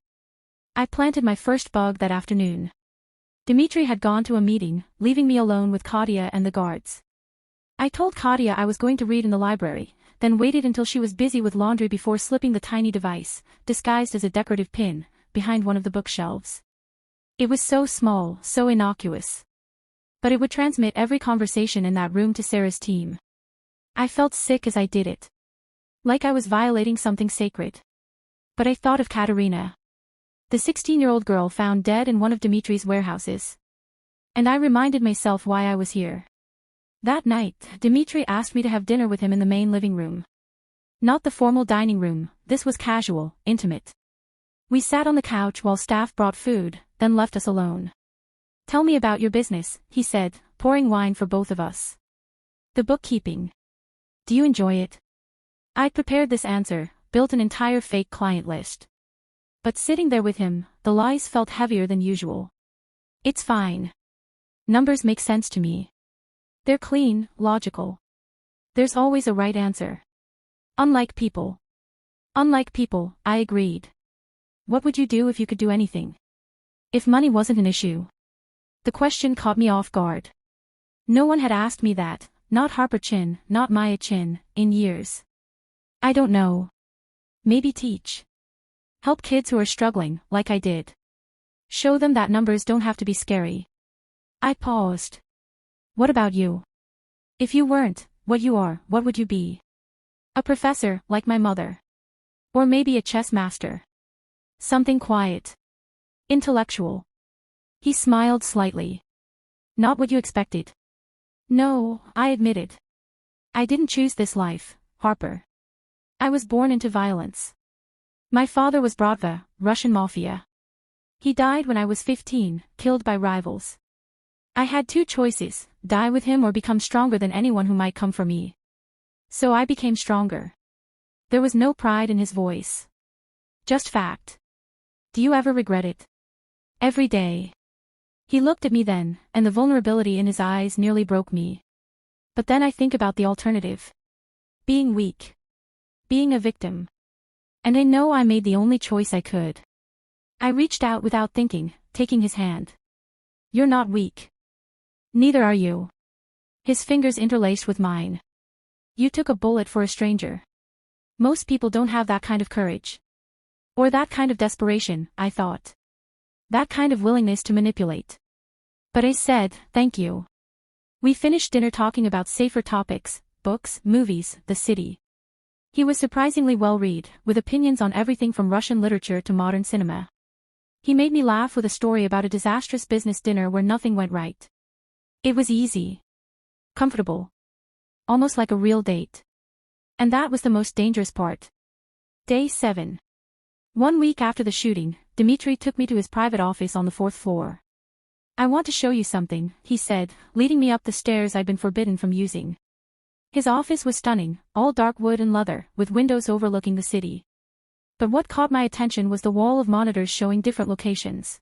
Speaker 1: I planted my first bug that afternoon. Dmitri had gone to a meeting, leaving me alone with Katia and the guards. I told Katia I was going to read in the library, then waited until she was busy with laundry before slipping the tiny device, disguised as a decorative pin, behind one of the bookshelves. It was so small, so innocuous. But it would transmit every conversation in that room to Sarah's team. I felt sick as I did it. Like I was violating something sacred. But I thought of Katerina. The 16-year-old girl found dead in one of Dmitri's warehouses. And I reminded myself why I was here. That night, Dmitri asked me to have dinner with him in the main living room. Not the formal dining room, this was casual, intimate. We sat on the couch while staff brought food, then left us alone. Tell me about your business, he said, pouring wine for both of us. The bookkeeping. Do you enjoy it? I'd prepared this answer, built an entire fake client list. But sitting there with him, the lies felt heavier than usual. It's fine. Numbers make sense to me. They're clean, logical. There's always a right answer. Unlike people. Unlike people, I agreed. What would you do if you could do anything? If money wasn't an issue? The question caught me off guard. No one had asked me that, not Harper Chin, not Maya Chin, in years. I don't know. Maybe teach. Help kids who are struggling, like I did. Show them that numbers don't have to be scary. I paused. What about you? If you weren't what you are, what would you be? A professor, like my mother. Or maybe a chess master. Something quiet. Intellectual. He smiled slightly. Not what you expected. No, I admitted. I didn't choose this life, Harper. I was born into violence. My father was Bratva, Russian Mafia. He died when I was 15, killed by rivals. I had two choices, die with him or become stronger than anyone who might come for me. So I became stronger. There was no pride in his voice. Just fact. Do you ever regret it? Every day. He looked at me then, and the vulnerability in his eyes nearly broke me. But then I think about the alternative. Being weak. Being a victim. And I know I made the only choice I could. I reached out without thinking, taking his hand. You're not weak. Neither are you. His fingers interlaced with mine. You took a bullet for a stranger. Most people don't have that kind of courage. Or that kind of desperation, I thought. That kind of willingness to manipulate. But I said, thank you. We finished dinner talking about safer topics, books, movies, the city. He was surprisingly well-read, with opinions on everything from Russian literature to modern cinema. He made me laugh with a story about a disastrous business dinner where nothing went right. It was easy. Comfortable. Almost like a real date. And that was the most dangerous part. Day 7. 1 week after the shooting, Dmitri took me to his private office on the 4th floor. I want to show you something, he said, leading me up the stairs I'd been forbidden from using. His office was stunning, all dark wood and leather, with windows overlooking the city. But what caught my attention was the wall of monitors showing different locations.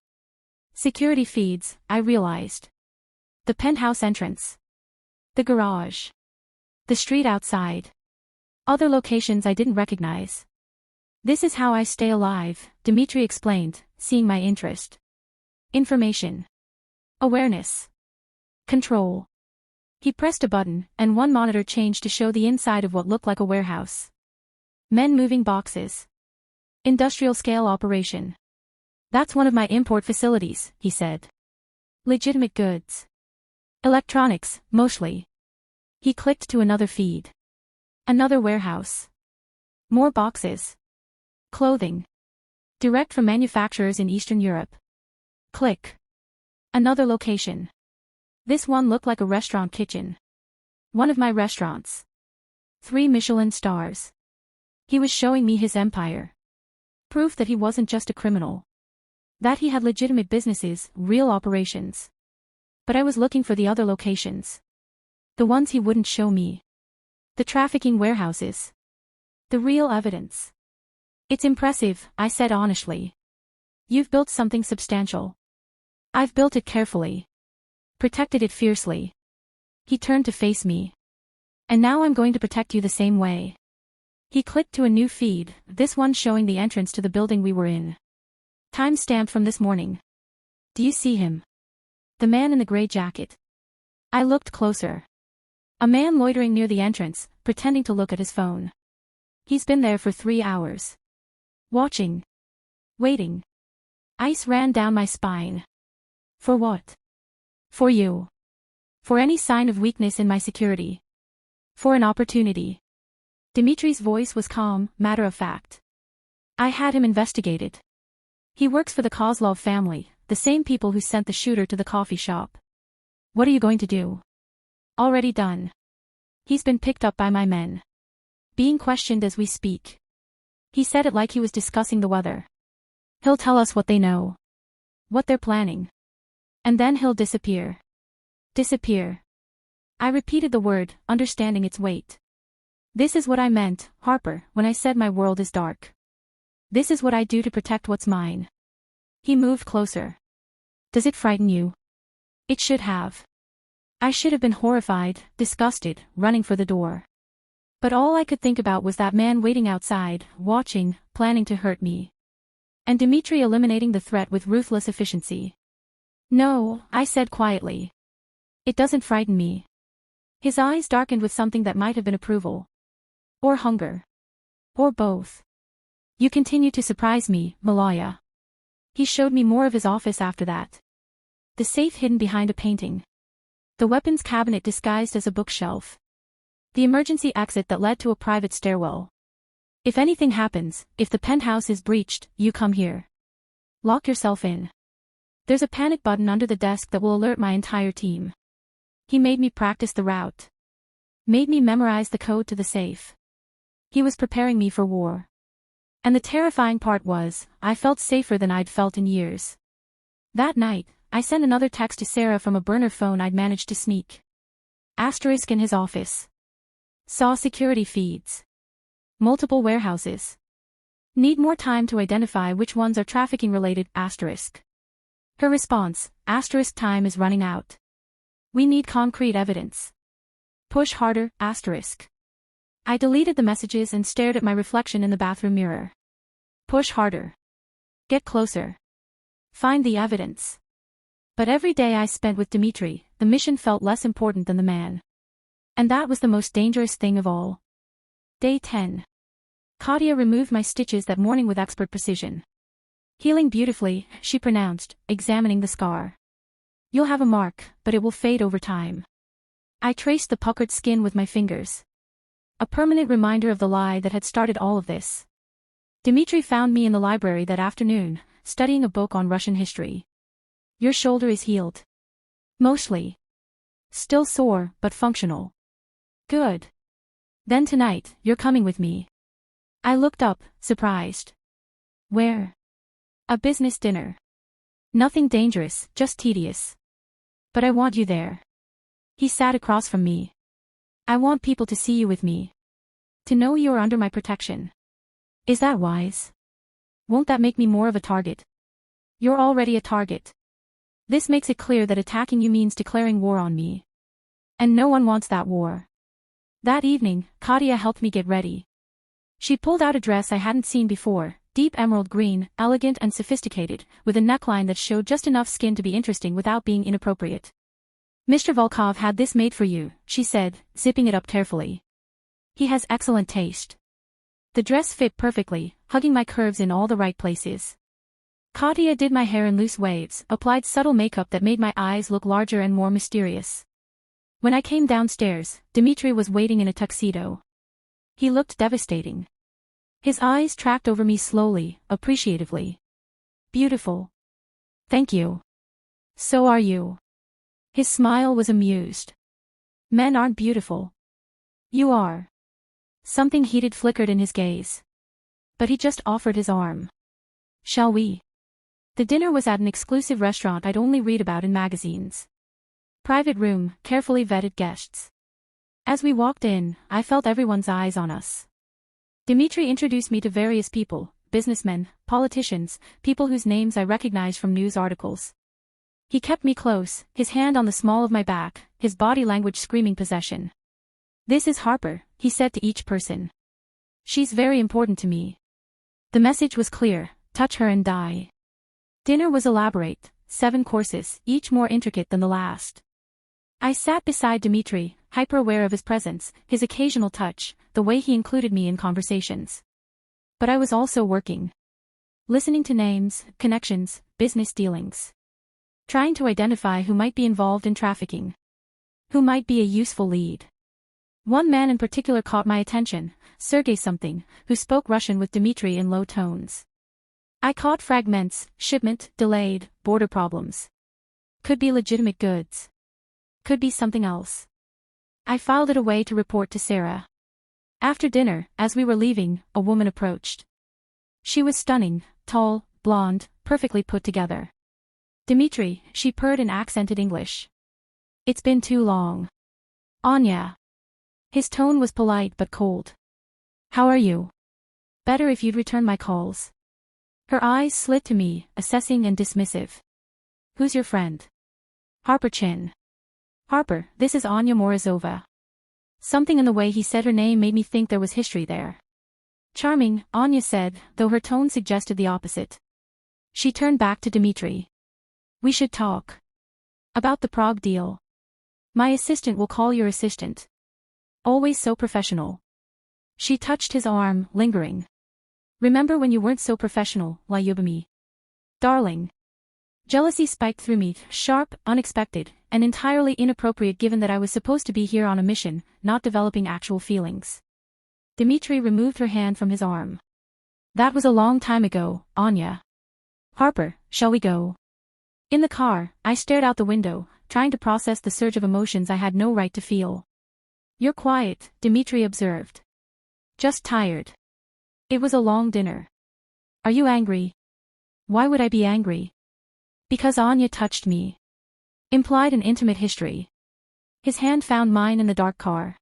Speaker 1: Security feeds, I realized. The penthouse entrance. The garage. The street outside. Other locations I didn't recognize. This is how I stay alive, Dmitri explained, seeing my interest. Information. Awareness. Control. He pressed a button, and one monitor changed to show the inside of what looked like a warehouse. Men moving boxes. Industrial scale operation. That's one of my import facilities, he said. Legitimate goods. Electronics, mostly. He clicked to another feed. Another warehouse. More boxes. Clothing. Direct from manufacturers in Eastern Europe. Click. Another location. This one looked like a restaurant kitchen. One of my restaurants. 3 Michelin stars. He was showing me his empire. Proof that he wasn't just a criminal. That he had legitimate businesses, real operations. But I was looking for the other locations. The ones he wouldn't show me. The trafficking warehouses. The real evidence. It's impressive, I said honestly. You've built something substantial. I've built it carefully. Protected it fiercely. He turned to face me. And now I'm going to protect you the same way. He clicked to a new feed, this one showing the entrance to the building we were in. Time stamped from this morning. Do you see him? The man in the gray jacket. I looked closer. A man loitering near the entrance, pretending to look at his phone. He's been there for 3 hours. Watching. Waiting. Ice ran down my spine. For what? For you. For any sign of weakness in my security. For an opportunity. Dimitri's voice was calm, matter of fact. I had him investigated. He works for the Kozlov family, the same people who sent the shooter to the coffee shop. What are you going to do? Already done. He's been picked up by my men. Being questioned as we speak. He said it like he was discussing the weather. He'll tell us what they know. What they're planning. And then he'll disappear. Disappear. I repeated the word, understanding its weight. This is what I meant, Harper, when I said my world is dark. This is what I do to protect what's mine. He moved closer. Does it frighten you? It should have. I should have been horrified, disgusted, running for the door. But all I could think about was that man waiting outside, watching, planning to hurt me. And Dimitri eliminating the threat with ruthless efficiency. No, I said quietly. It doesn't frighten me. His eyes darkened with something that might have been approval. Or hunger. Or both. You continue to surprise me, Malaya. He showed me more of his office after that. The safe hidden behind a painting. The weapons cabinet disguised as a bookshelf. The emergency exit that led to a private stairwell. If anything happens, if the penthouse is breached, you come here. Lock yourself in. There's a panic button under the desk that will alert my entire team. He made me practice the route. Made me memorize the code to the safe. He was preparing me for war. And the terrifying part was, I felt safer than I'd felt in years. That night, I sent another text to Sarah from a burner phone I'd managed to sneak. Asterisk in his office. Saw security feeds. Multiple warehouses. Need more time to identify which ones are trafficking related, asterisk. Her response, asterisk time is running out. We need concrete evidence. Push harder, asterisk. I deleted the messages and stared at my reflection in the bathroom mirror. Push harder. Get closer. Find the evidence. But every day I spent with Dimitri, the mission felt less important than the man. And that was the most dangerous thing of all. Day 10. Katia removed my stitches that morning with expert precision. Healing beautifully, she pronounced, examining the scar. You'll have a mark, but it will fade over time. I traced the puckered skin with my fingers. A permanent reminder of the lie that had started all of this. Dimitri found me in the library that afternoon, studying a book on Russian history. Your shoulder is healed. Mostly. Still sore, but functional. Good. Then tonight, you're coming with me. I looked up, surprised. Where? A business dinner. Nothing dangerous, just tedious. But I want you there. He sat across from me. I want people to see you with me. To know you are under my protection. Is that wise? Won't that make me more of a target? You're already a target. This makes it clear that attacking you means declaring war on me. And no one wants that war. That evening, Katia helped me get ready. She pulled out a dress I hadn't seen before, deep emerald green, elegant and sophisticated, with a neckline that showed just enough skin to be interesting without being inappropriate. Mr. Volkov had this made for you, she said, zipping it up carefully. He has excellent taste. The dress fit perfectly, hugging my curves in all the right places. Katya did my hair in loose waves, applied subtle makeup that made my eyes look larger and more mysterious. When I came downstairs, Dmitri was waiting in a tuxedo. He looked devastating. His eyes tracked over me slowly, appreciatively. Beautiful. Thank you. So are you. His smile was amused. Men aren't beautiful. You are. Something heated flickered in his gaze. But he just offered his arm. Shall we? The dinner was at an exclusive restaurant I'd only read about in magazines. Private room, carefully vetted guests. As we walked in, I felt everyone's eyes on us. Dmitri introduced me to various people, businessmen, politicians, people whose names I recognized from news articles. He kept me close, his hand on the small of my back, his body language screaming possession. This is Harper, he said to each person. She's very important to me. The message was clear, touch her and die. Dinner was elaborate, 7 courses, each more intricate than the last. I sat beside Dmitri, hyper-aware of his presence, his occasional touch, the way he included me in conversations. But I was also working. Listening to names, connections, business dealings. Trying to identify who might be involved in trafficking. Who might be a useful lead. One man in particular caught my attention, Sergei something, who spoke Russian with Dmitri in low tones. I caught fragments, shipment, delayed, border problems. Could be legitimate goods. Could be something else. I filed it away to report to Sarah. After dinner, as we were leaving, a woman approached. She was stunning, tall, blonde, perfectly put together. Dmitri, she purred in accented English. It's been too long. Anya. His tone was polite but cold. How are you? Better if you'd return my calls. Her eyes slid to me, assessing and dismissive. Who's your friend? Harper Chin. Harper, this is Anya Morozova. Something in the way he said her name made me think there was history there. Charming, Anya said, though her tone suggested the opposite. She turned back to Dmitri. We should talk. About the Prague deal. My assistant will call your assistant. Always so professional. She touched his arm, lingering. Remember when you weren't so professional, Lyubimi? Darling. Jealousy spiked through me, sharp, unexpected, and entirely inappropriate given that I was supposed to be here on a mission, not developing actual feelings. Dmitri removed her hand from his arm. That was a long time ago, Anya. Harper, shall we go? In the car, I stared out the window, trying to process the surge of emotions I had no right to feel. You're quiet, Dmitri observed. Just tired. It was a long dinner. Are you angry? Why would I be angry? Because Anya touched me. Implied an intimate history. His hand found mine in the dark car.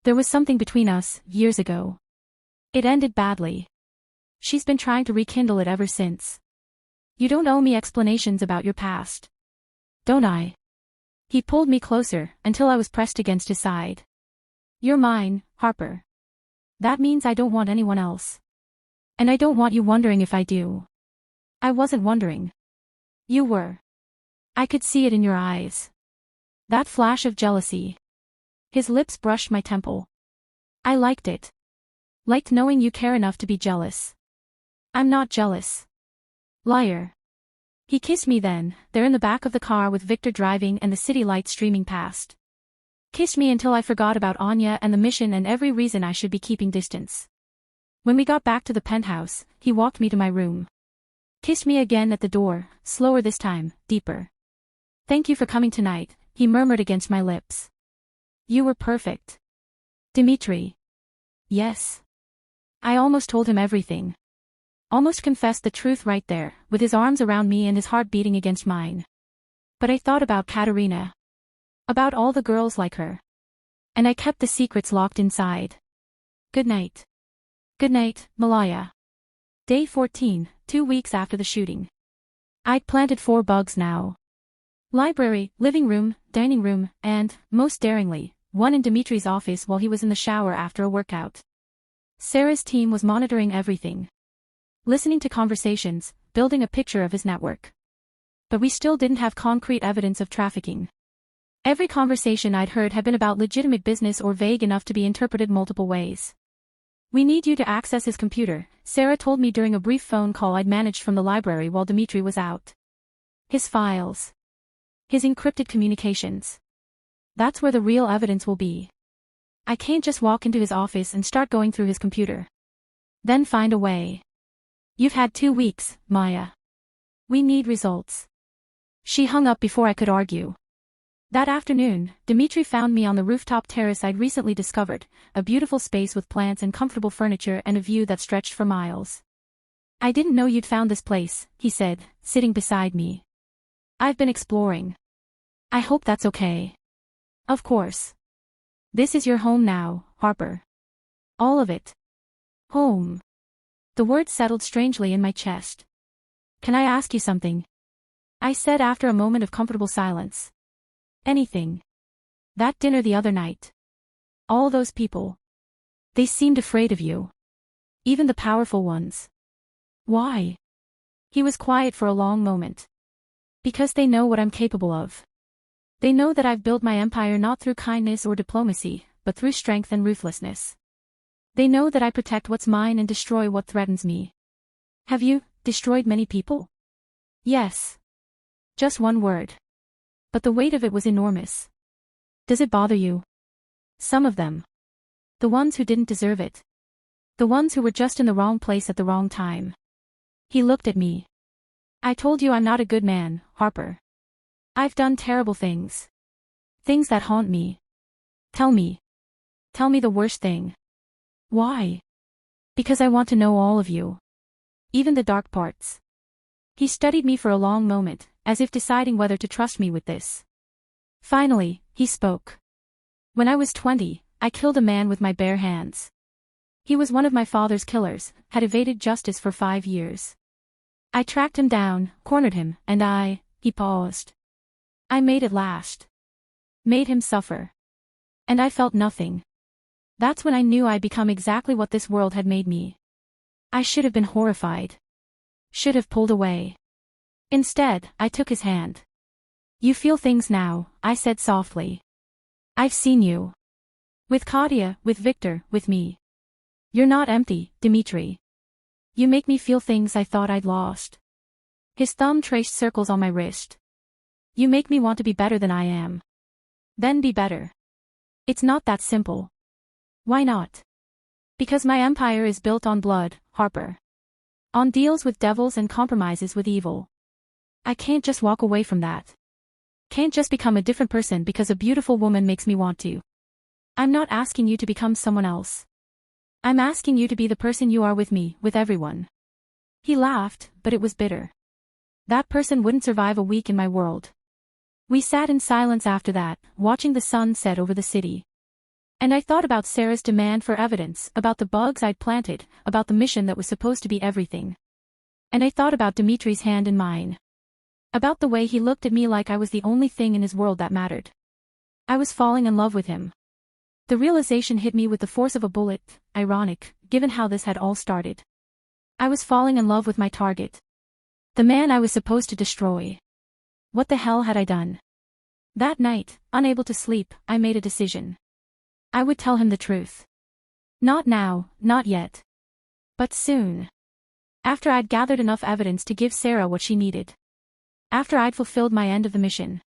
Speaker 1: There was something between us, years ago. It ended badly. She's been trying to rekindle it ever since. You don't owe me explanations about your past. Don't I? He pulled me closer, until I was pressed against his side. You're mine, Harper. That means I don't want anyone else. And I don't want you wondering if I do. I wasn't wondering. You were. I could see it in your eyes. That flash of jealousy. His lips brushed my temple. I liked it. Liked knowing you care enough to be jealous. I'm not jealous. Liar. He kissed me then, there in the back of the car with Victor driving and the city lights streaming past. Kissed me until I forgot about Anya and the mission and every reason I should be keeping distance. When we got back to the penthouse, he walked me to my room. Kissed me again at the door, slower this time, deeper. Thank you for coming tonight, he murmured against my lips. You were perfect. Dmitri. Yes. I almost told him everything. Almost confessed the truth right there, with his arms around me and his heart beating against mine. But I thought about Katerina. About all the girls like her. And I kept the secrets locked inside. Good night. Good night, Malaya. Day 14, 2 weeks after the shooting. I'd planted 4 bugs now. Library, living room, dining room, and, most daringly, one in Dmitri's office while he was in the shower after a workout. Sarah's team was monitoring everything. Listening to conversations, building a picture of his network. But we still didn't have concrete evidence of trafficking. Every conversation I'd heard had been about legitimate business or vague enough to be interpreted multiple ways. We need you to access his computer, Sarah told me during a brief phone call I'd managed from the library while Dimitri was out. His files. His encrypted communications. That's where the real evidence will be. I can't just walk into his office and start going through his computer. Then find a way. You've had 2 weeks, Maya. We need results. She hung up before I could argue. That afternoon, Dimitri found me on the rooftop terrace I'd recently discovered, a beautiful space with plants and comfortable furniture and a view that stretched for miles. I didn't know you'd found this place, he said, sitting beside me. I've been exploring. I hope that's okay. Of course. This is your home now, Harper. All of it. Home. The words settled strangely in my chest. Can I ask you something? I said after a moment of comfortable silence. Anything. That dinner the other night. All those people. They seemed afraid of you. Even the powerful ones. Why? He was quiet for a long moment. Because they know what I'm capable of. They know that I've built my empire not through kindness or diplomacy, but through strength and ruthlessness. They know that I protect what's mine and destroy what threatens me. Have you destroyed many people? Yes. Just one word. But the weight of it was enormous. Does it bother you? Some of them. The ones who didn't deserve it. The ones who were just in the wrong place at the wrong time. He looked at me. I told you I'm not a good man, Harper. I've done terrible things. Things that haunt me. Tell me. Tell me the worst thing. Why? Because I want to know all of you. Even the dark parts. He studied me for a long moment, as if deciding whether to trust me with this. Finally, he spoke. When I was 20, I killed a man with my bare hands. He was one of my father's killers, had evaded justice for 5 years. I tracked him down, cornered him, and he paused. I made it last. Made him suffer. And I felt nothing. That's when I knew I'd become exactly what this world had made me. I should have been horrified. Should have pulled away. Instead, I took his hand. You feel things now, I said softly. I've seen you. With Katya, with Victor, with me. You're not empty, Dimitri. You make me feel things I thought I'd lost. His thumb traced circles on my wrist. You make me want to be better than I am. Then be better. It's not that simple. Why not? Because my empire is built on blood, Harper. On deals with devils and compromises with evil. I can't just walk away from that. Can't just become a different person because a beautiful woman makes me want to. I'm not asking you to become someone else. I'm asking you to be the person you are with me, with everyone. He laughed, but it was bitter. That person wouldn't survive a week in my world. We sat in silence after that, watching the sun set over the city. And I thought about Sarah's demand for evidence, about the bugs I'd planted, about the mission that was supposed to be everything. And I thought about Dimitri's hand in mine. About the way he looked at me like I was the only thing in his world that mattered. I was falling in love with him. The realization hit me with the force of a bullet, ironic, given how this had all started. I was falling in love with my target. The man I was supposed to destroy. What the hell had I done? That night, unable to sleep, I made a decision. I would tell him the truth. Not now, not yet. But soon. After I'd gathered enough evidence to give Sarah what she needed. After I'd fulfilled my end of the mission.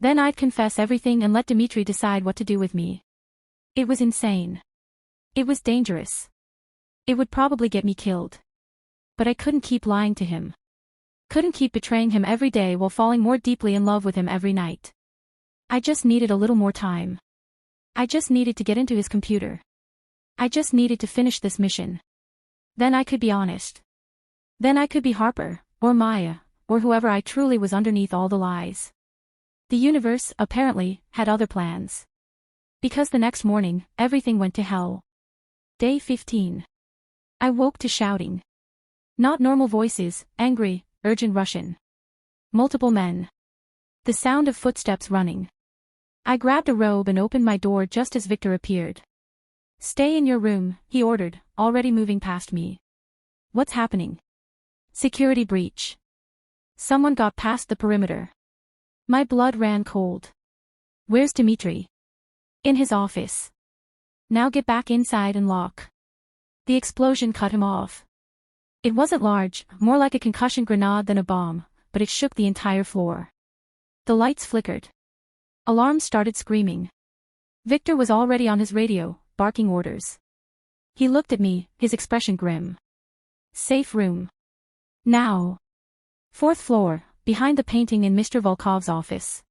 Speaker 1: Then I'd confess everything and let Dimitri decide what to do with me. It was insane. It was dangerous. It would probably get me killed. But I couldn't keep lying to him. Couldn't keep betraying him every day while falling more deeply in love with him every night. I just needed a little more time. I just needed to get into his computer. I just needed to finish this mission. Then I could be honest. Then I could be Harper, or Maya, or whoever I truly was underneath all the lies. The universe, apparently, had other plans. Because the next morning, everything went to hell. Day 15. I woke to shouting. Not normal voices, angry, urgent Russian. Multiple men. The sound of footsteps running. I grabbed a robe and opened my door just as Victor appeared. Stay in your room, he ordered, already moving past me. What's happening? Security breach. Someone got past the perimeter. My blood ran cold. Where's Dimitri? In his office. Now get back inside and lock. The explosion cut him off. It wasn't large, more like a concussion grenade than a bomb, but it shook the entire floor. The lights flickered. Alarms started screaming. Victor was already on his radio, barking orders. He looked at me, his expression grim. Safe room. Now. Fourth floor, behind the painting in Mr. Volkov's office.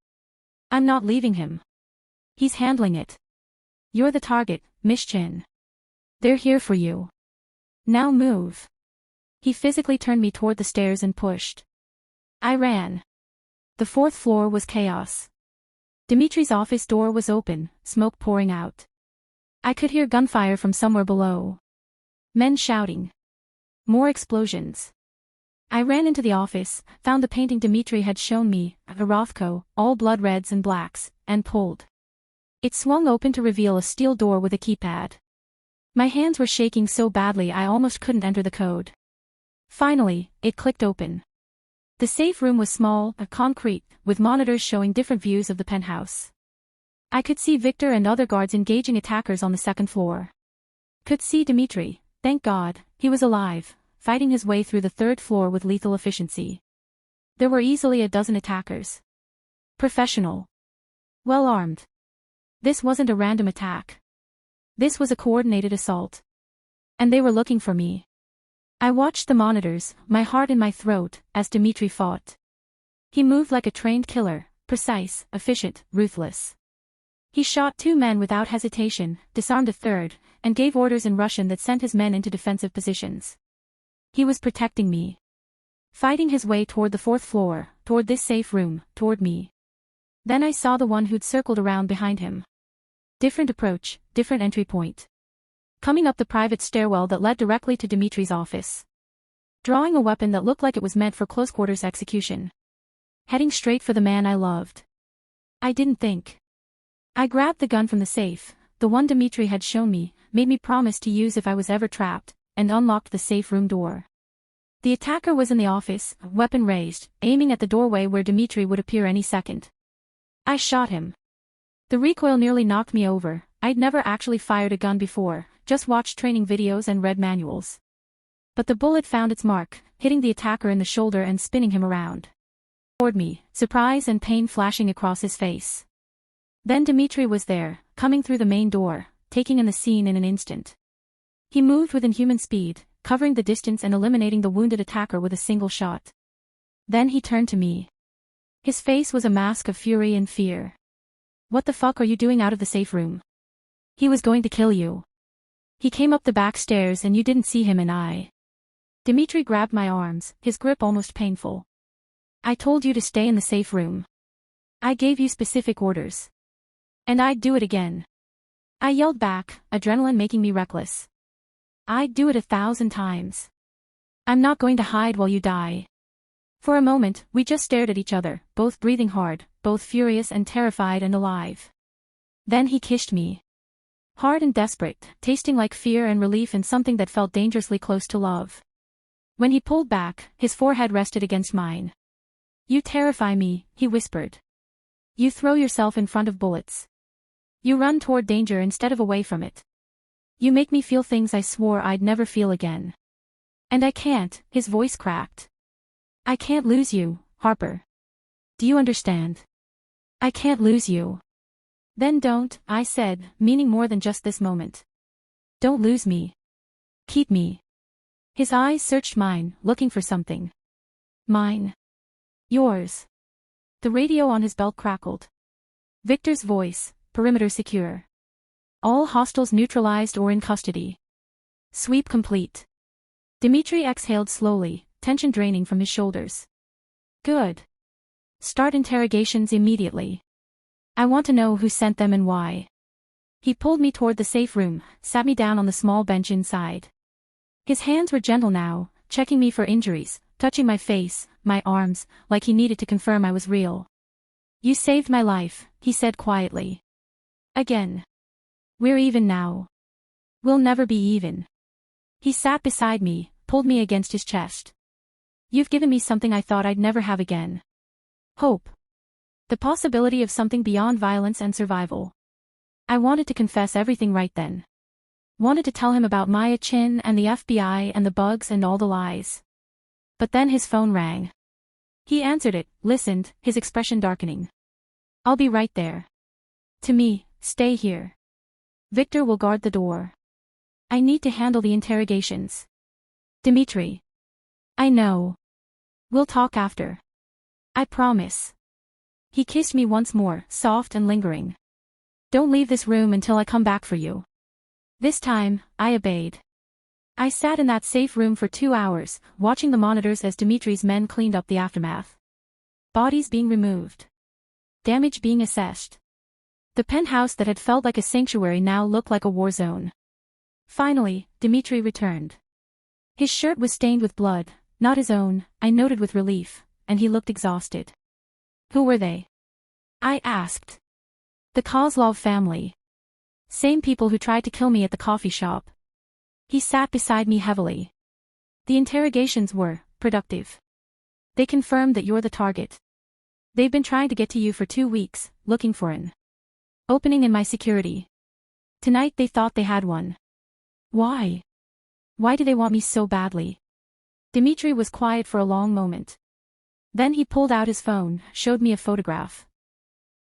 Speaker 1: I'm not leaving him. He's handling it. You're the target, Miss Chin. They're here for you. Now move. He physically turned me toward the stairs and pushed. I ran. The fourth floor was chaos. Dimitri's office door was open, smoke pouring out. I could hear gunfire from somewhere below. Men shouting. More explosions. I ran into the office, found the painting Dimitri had shown me, a Rothko, all blood reds and blacks, and pulled. It swung open to reveal a steel door with a keypad. My hands were shaking so badly I almost couldn't enter the code. Finally, it clicked open. The safe room was small, concrete, with monitors showing different views of the penthouse. I could see Victor and other guards engaging attackers on the second floor. Could see Dimitri, thank God, he was alive, fighting his way through the third floor with lethal efficiency. There were easily a dozen attackers. Professional. Well armed. This wasn't a random attack. This was a coordinated assault. And they were looking for me. I watched the monitors, my heart in my throat, as Dimitri fought. He moved like a trained killer, precise, efficient, ruthless. He shot 2 men without hesitation, disarmed a third, and gave orders in Russian that sent his men into defensive positions. He was protecting me. Fighting his way toward the fourth floor, toward this safe room, toward me. Then I saw the one who'd circled around behind him. Different approach, different entry point. Coming up the private stairwell that led directly to Dimitri's office. Drawing a weapon that looked like it was meant for close-quarters execution. Heading straight for the man I loved. I didn't think. I grabbed the gun from the safe, the one Dimitri had shown me, made me promise to use if I was ever trapped, and unlocked the safe room door. The attacker was in the office, weapon raised, aiming at the doorway where Dimitri would appear any second. I shot him. The recoil nearly knocked me over. I'd never actually fired a gun before, just watched training videos and read manuals. But the bullet found its mark, hitting the attacker in the shoulder and spinning him around. Toward me, surprise and pain flashing across his face. Then Dimitri was there, coming through the main door, taking in the scene in an instant. He moved with inhuman speed, covering the distance and eliminating the wounded attacker with a single shot. Then he turned to me. His face was a mask of fury and fear. What the fuck are you doing out of the safe room? He was going to kill you. He came up the back stairs and you didn't see him and I. Dimitri grabbed my arms, his grip almost painful. I told you to stay in the safe room. I gave you specific orders. And I'd do it again. I yelled back, adrenaline making me reckless. I'd do it 1,000 times. I'm not going to hide while you die. For a moment, we just stared at each other, both breathing hard, both furious and terrified and alive. Then he kissed me. Hard and desperate, tasting like fear and relief and something that felt dangerously close to love. When he pulled back, his forehead rested against mine. You terrify me, he whispered. You throw yourself in front of bullets. You run toward danger instead of away from it. You make me feel things I swore I'd never feel again. And I can't, his voice cracked. I can't lose you, Harper. Do you understand? I can't lose you. Then don't, I said, meaning more than just this moment. Don't lose me. Keep me. His eyes searched mine, looking for something. Mine. Yours. The radio on his belt crackled. Victor's voice, perimeter secure. All hostiles neutralized or in custody. Sweep complete. Dimitri exhaled slowly, tension draining from his shoulders. Good. Start interrogations immediately. I want to know who sent them and why. He pulled me toward the safe room, sat me down on the small bench inside. His hands were gentle now, checking me for injuries, touching my face, my arms, like he needed to confirm I was real. You saved my life, he said quietly. Again. We're even now. We'll never be even. He sat beside me, pulled me against his chest. You've given me something I thought I'd never have again. Hope. The possibility of something beyond violence and survival. I wanted to confess everything right then. Wanted to tell him about Maya Chin and the FBI and the bugs and all the lies. But then his phone rang. He answered it, listened, his expression darkening. I'll be right there. To me, stay here. Victor will guard the door. I need to handle the interrogations. Dimitri. I know. We'll talk after. I promise. He kissed me once more, soft and lingering. Don't leave this room until I come back for you. This time, I obeyed. I sat in that safe room for 2 hours, watching the monitors as Dimitri's men cleaned up the aftermath. Bodies being removed. Damage being assessed. The penthouse that had felt like a sanctuary now looked like a war zone. Finally, Dimitri returned. His shirt was stained with blood, not his own, I noted with relief, and he looked exhausted. Who were they? I asked. The Kozlov family. Same people who tried to kill me at the coffee shop. He sat beside me heavily. The interrogations were productive. They confirmed that you're the target. They've been trying to get to you for 2 weeks, looking for an opening in my security. Tonight they thought they had one. Why? Why do they want me so badly? Dimitri was quiet for a long moment. Then he pulled out his phone, showed me a photograph.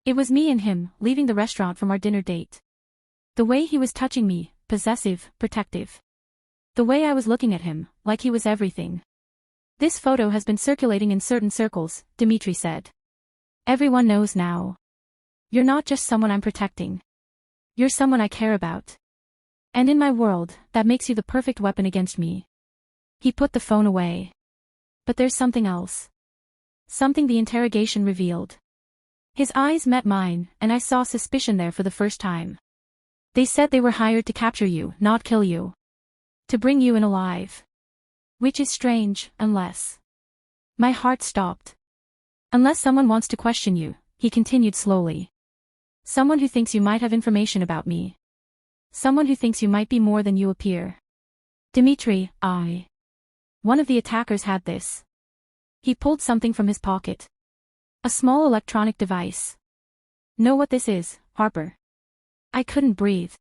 Speaker 1: It was me and him, leaving the restaurant from our dinner date. The way he was touching me, possessive, protective. The way I was looking at him, like he was everything. This photo has been circulating in certain circles, Dimitri said. Everyone knows now. You're not just someone I'm protecting. You're someone I care about. And in my world, that makes you the perfect weapon against me. He put the phone away. But there's something else. Something the interrogation revealed. His eyes met mine, and I saw suspicion there for the first time. They said they were hired to capture you, not kill you. To bring you in alive. Which is strange, unless. My heart stopped. Unless someone wants to question you, he continued slowly. Someone who thinks you might have information about me. Someone who thinks you might be more than you appear. Dimitri, one of the attackers had this. He pulled something from his pocket. A small electronic device. Know what this is, Harper? I couldn't breathe.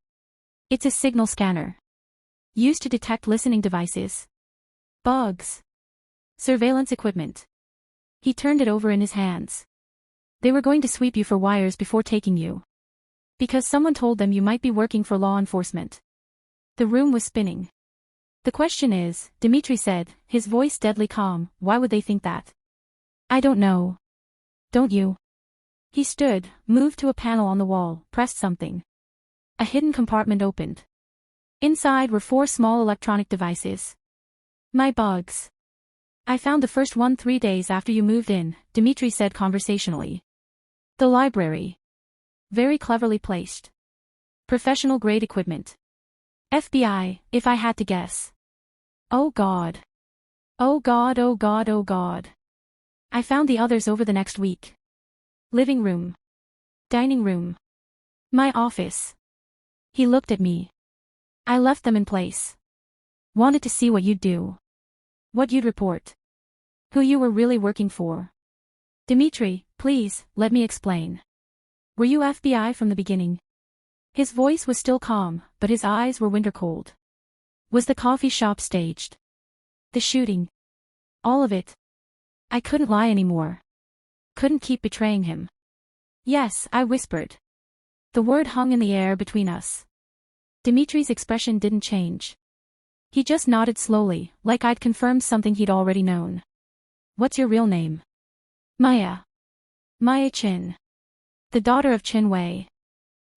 Speaker 1: It's a signal scanner. Used to detect listening devices. Bugs. Surveillance equipment. He turned it over in his hands. They were going to sweep you for wires before taking you. Because someone told them you might be working for law enforcement. The room was spinning. The question is, Dimitri said, his voice deadly calm, why would they think that? I don't know. Don't you? He stood, moved to a panel on the wall, pressed something. A hidden compartment opened. Inside were 4 small electronic devices. My bugs. I found the first one 3 days after you moved in, Dimitri said conversationally. The library. Very cleverly placed. Professional grade equipment. FBI, if I had to guess. Oh God. Oh God, oh God, oh God. I found the others over the next week. Living room. Dining room. My office. He looked at me. I left them in place. Wanted to see what you'd do. What you'd report. Who you were really working for. Dimitri, please, let me explain. Were you FBI from the beginning? His voice was still calm, but his eyes were winter cold. Was the coffee shop staged? The shooting? All of it? I couldn't lie anymore. Couldn't keep betraying him. Yes, I whispered. The word hung in the air between us. Dimitri's expression didn't change. He just nodded slowly, like I'd confirmed something he'd already known. What's your real name? Maya. Maya Chin. The daughter of Chin Wei.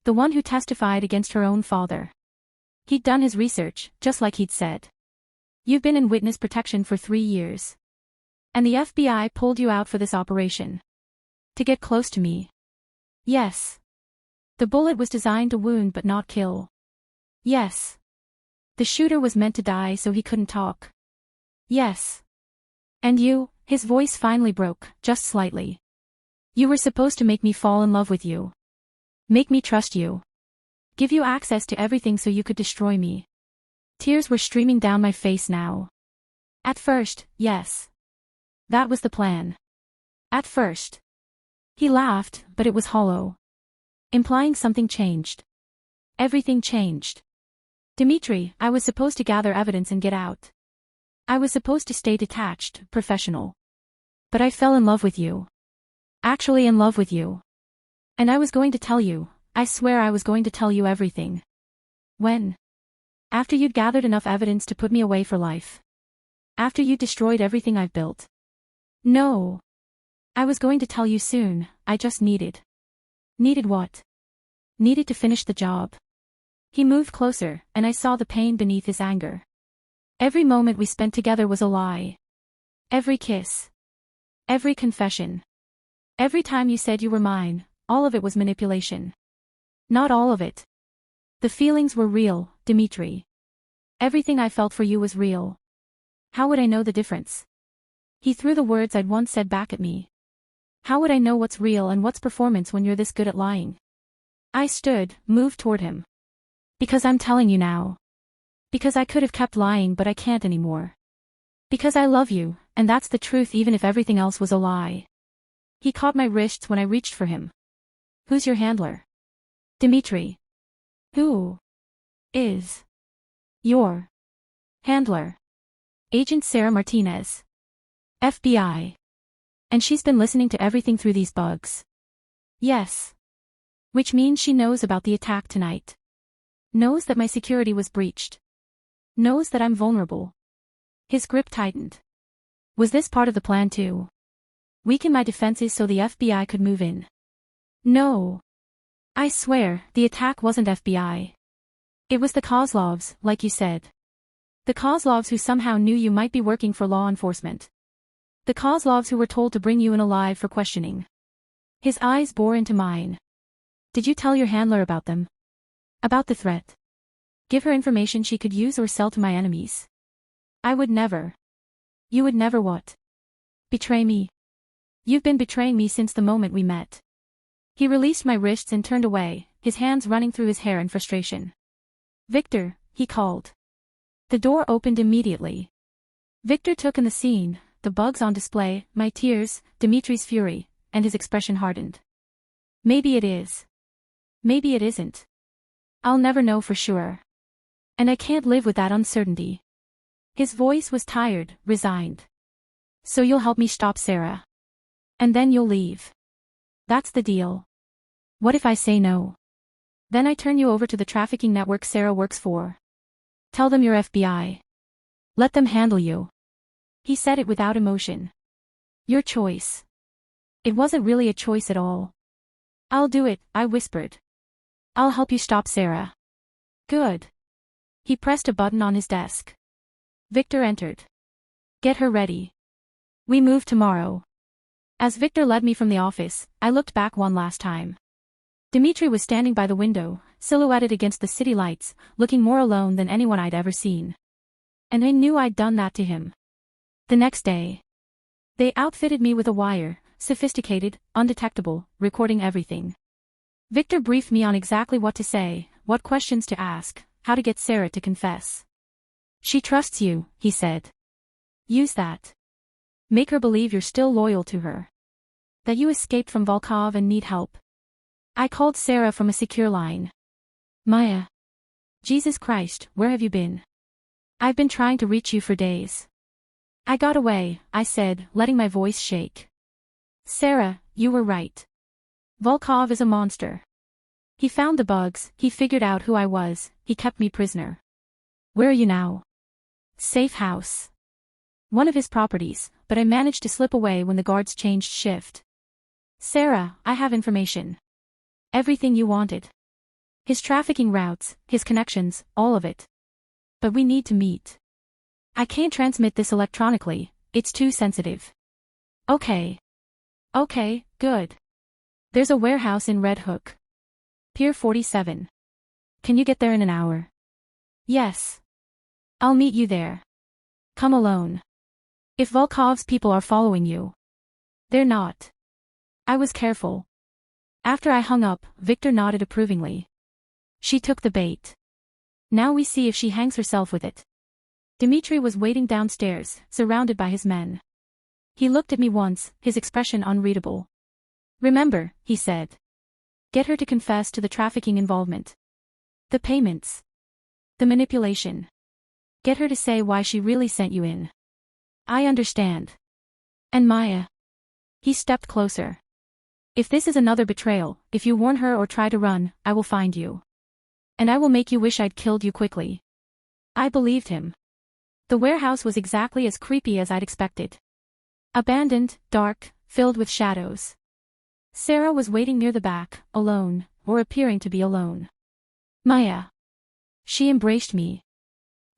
Speaker 1: The one who testified against her own father. He'd done his research, just like he'd said. You've been in witness protection for 3 years. And the FBI pulled you out for this operation. To get close to me. Yes. The bullet was designed to wound but not kill. Yes. The shooter was meant to die so he couldn't talk. Yes. And you, his voice finally broke, just slightly. You were supposed to make me fall in love with you. Make me trust you. Give you access to everything so you could destroy me. Tears were streaming down my face now. At first, yes. That was the plan. At first. He laughed, but it was hollow. Implying something changed. Everything changed. Dimitri, I was supposed to gather evidence and get out. I was supposed to stay detached, professional. But I fell in love with you. Actually in love with you. And I was going to tell you, I swear I was going to tell you everything. When? After you'd gathered enough evidence to put me away for life. After you'd destroyed everything I've built. No. I was going to tell you soon, I just needed. Needed what? Needed to finish the job. He moved closer, and I saw the pain beneath his anger. Every moment we spent together was a lie. Every kiss. Every confession. Every time you said you were mine, all of it was manipulation. Not all of it. The feelings were real, Dimitri. Everything I felt for you was real. How would I know the difference? He threw the words I'd once said back at me. How would I know what's real and what's performance when you're this good at lying? I stood, moved toward him. Because I'm telling you now. Because I could have kept lying but I can't anymore. Because I love you, and that's the truth even if everything else was a lie. He caught my wrists when I reached for him. Who's your handler? Dimitri. Who is your handler? Agent Sarah Martinez. FBI. And she's been listening to everything through these bugs. Yes. Which means she knows about the attack tonight. Knows that my security was breached. Knows that I'm vulnerable. His grip tightened. Was this part of the plan too? Weaken my defenses so the FBI could move in. No. I swear, the attack wasn't FBI. It was the Kozlovs, like you said. The Kozlovs who somehow knew you might be working for law enforcement. The Kozlovs who were told to bring you in alive for questioning. His eyes bore into mine. Did you tell your handler about them? About the threat? Give her information she could use or sell to my enemies? I would never. You would never what? Betray me. You've been betraying me since the moment we met. He released my wrists and turned away, his hands running through his hair in frustration. Victor, he called. The door opened immediately. Victor took in the scene, the bugs on display, my tears, Dimitri's fury, and his expression hardened. Maybe it is. Maybe it isn't. I'll never know for sure. And I can't live with that uncertainty. His voice was tired, resigned. So you'll help me stop Sarah. And then you'll leave. That's the deal. What if I say no? Then I turn you over to the trafficking network Sarah works for. Tell them you're FBI. Let them handle you. He said it without emotion. Your choice. It wasn't really a choice at all. I'll do it, I whispered. I'll help you stop Sarah. Good. He pressed a button on his desk. Victor entered. Get her ready. We move tomorrow. As Victor led me from the office, I looked back one last time. Dimitri was standing by the window, silhouetted against the city lights, looking more alone than anyone I'd ever seen. And I knew I'd done that to him. The next day. They outfitted me with a wire, sophisticated, undetectable, recording everything. Victor briefed me on exactly what to say, what questions to ask, how to get Sarah to confess. She trusts you, he said. Use that. Make her believe you're still loyal to her. That you escaped from Volkov and need help. I called Sarah from a secure line. Maya. Jesus Christ, where have you been? I've been trying to reach you for days. I got away, I said, letting my voice shake. Sarah, you were right. Volkov is a monster. He found the bugs, he figured out who I was, he kept me prisoner. Where are you now? Safe house. One of his properties, but I managed to slip away when the guards changed shift. Sarah, I have information. Everything you wanted. His trafficking routes, his connections, all of it. But we need to meet. I can't transmit this electronically, it's too sensitive. Okay. Okay, good. There's a warehouse in Red Hook. Pier 47. Can you get there in an hour? Yes. I'll meet you there. Come alone. If Volkov's people are following you. They're not. I was careful. After I hung up, Victor nodded approvingly. She took the bait. Now we see if she hangs herself with it. Dimitri was waiting downstairs, surrounded by his men. He looked at me once, his expression unreadable. Remember, he said. Get her to confess to the trafficking involvement. The payments. The manipulation. Get her to say why she really sent you in. I understand. And Maya. He stepped closer. If this is another betrayal, if you warn her or try to run, I will find you. And I will make you wish I'd killed you quickly. I believed him. The warehouse was exactly as creepy as I'd expected. Abandoned, dark, filled with shadows. Sarah was waiting near the back, alone, or appearing to be alone. Maya. She embraced me.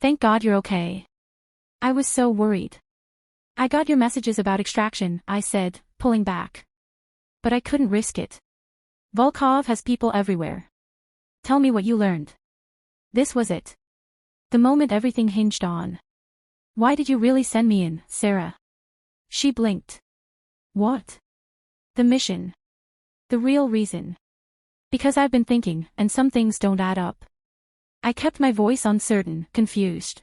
Speaker 1: Thank God you're okay. I was so worried. I got your messages about extraction, I said, pulling back. But I couldn't risk it. Volkov has people everywhere. Tell me what you learned. This was it. The moment everything hinged on. Why did you really send me in, Sarah? She blinked. What? The mission. The real reason. Because I've been thinking, and some things don't add up. I kept my voice uncertain, confused.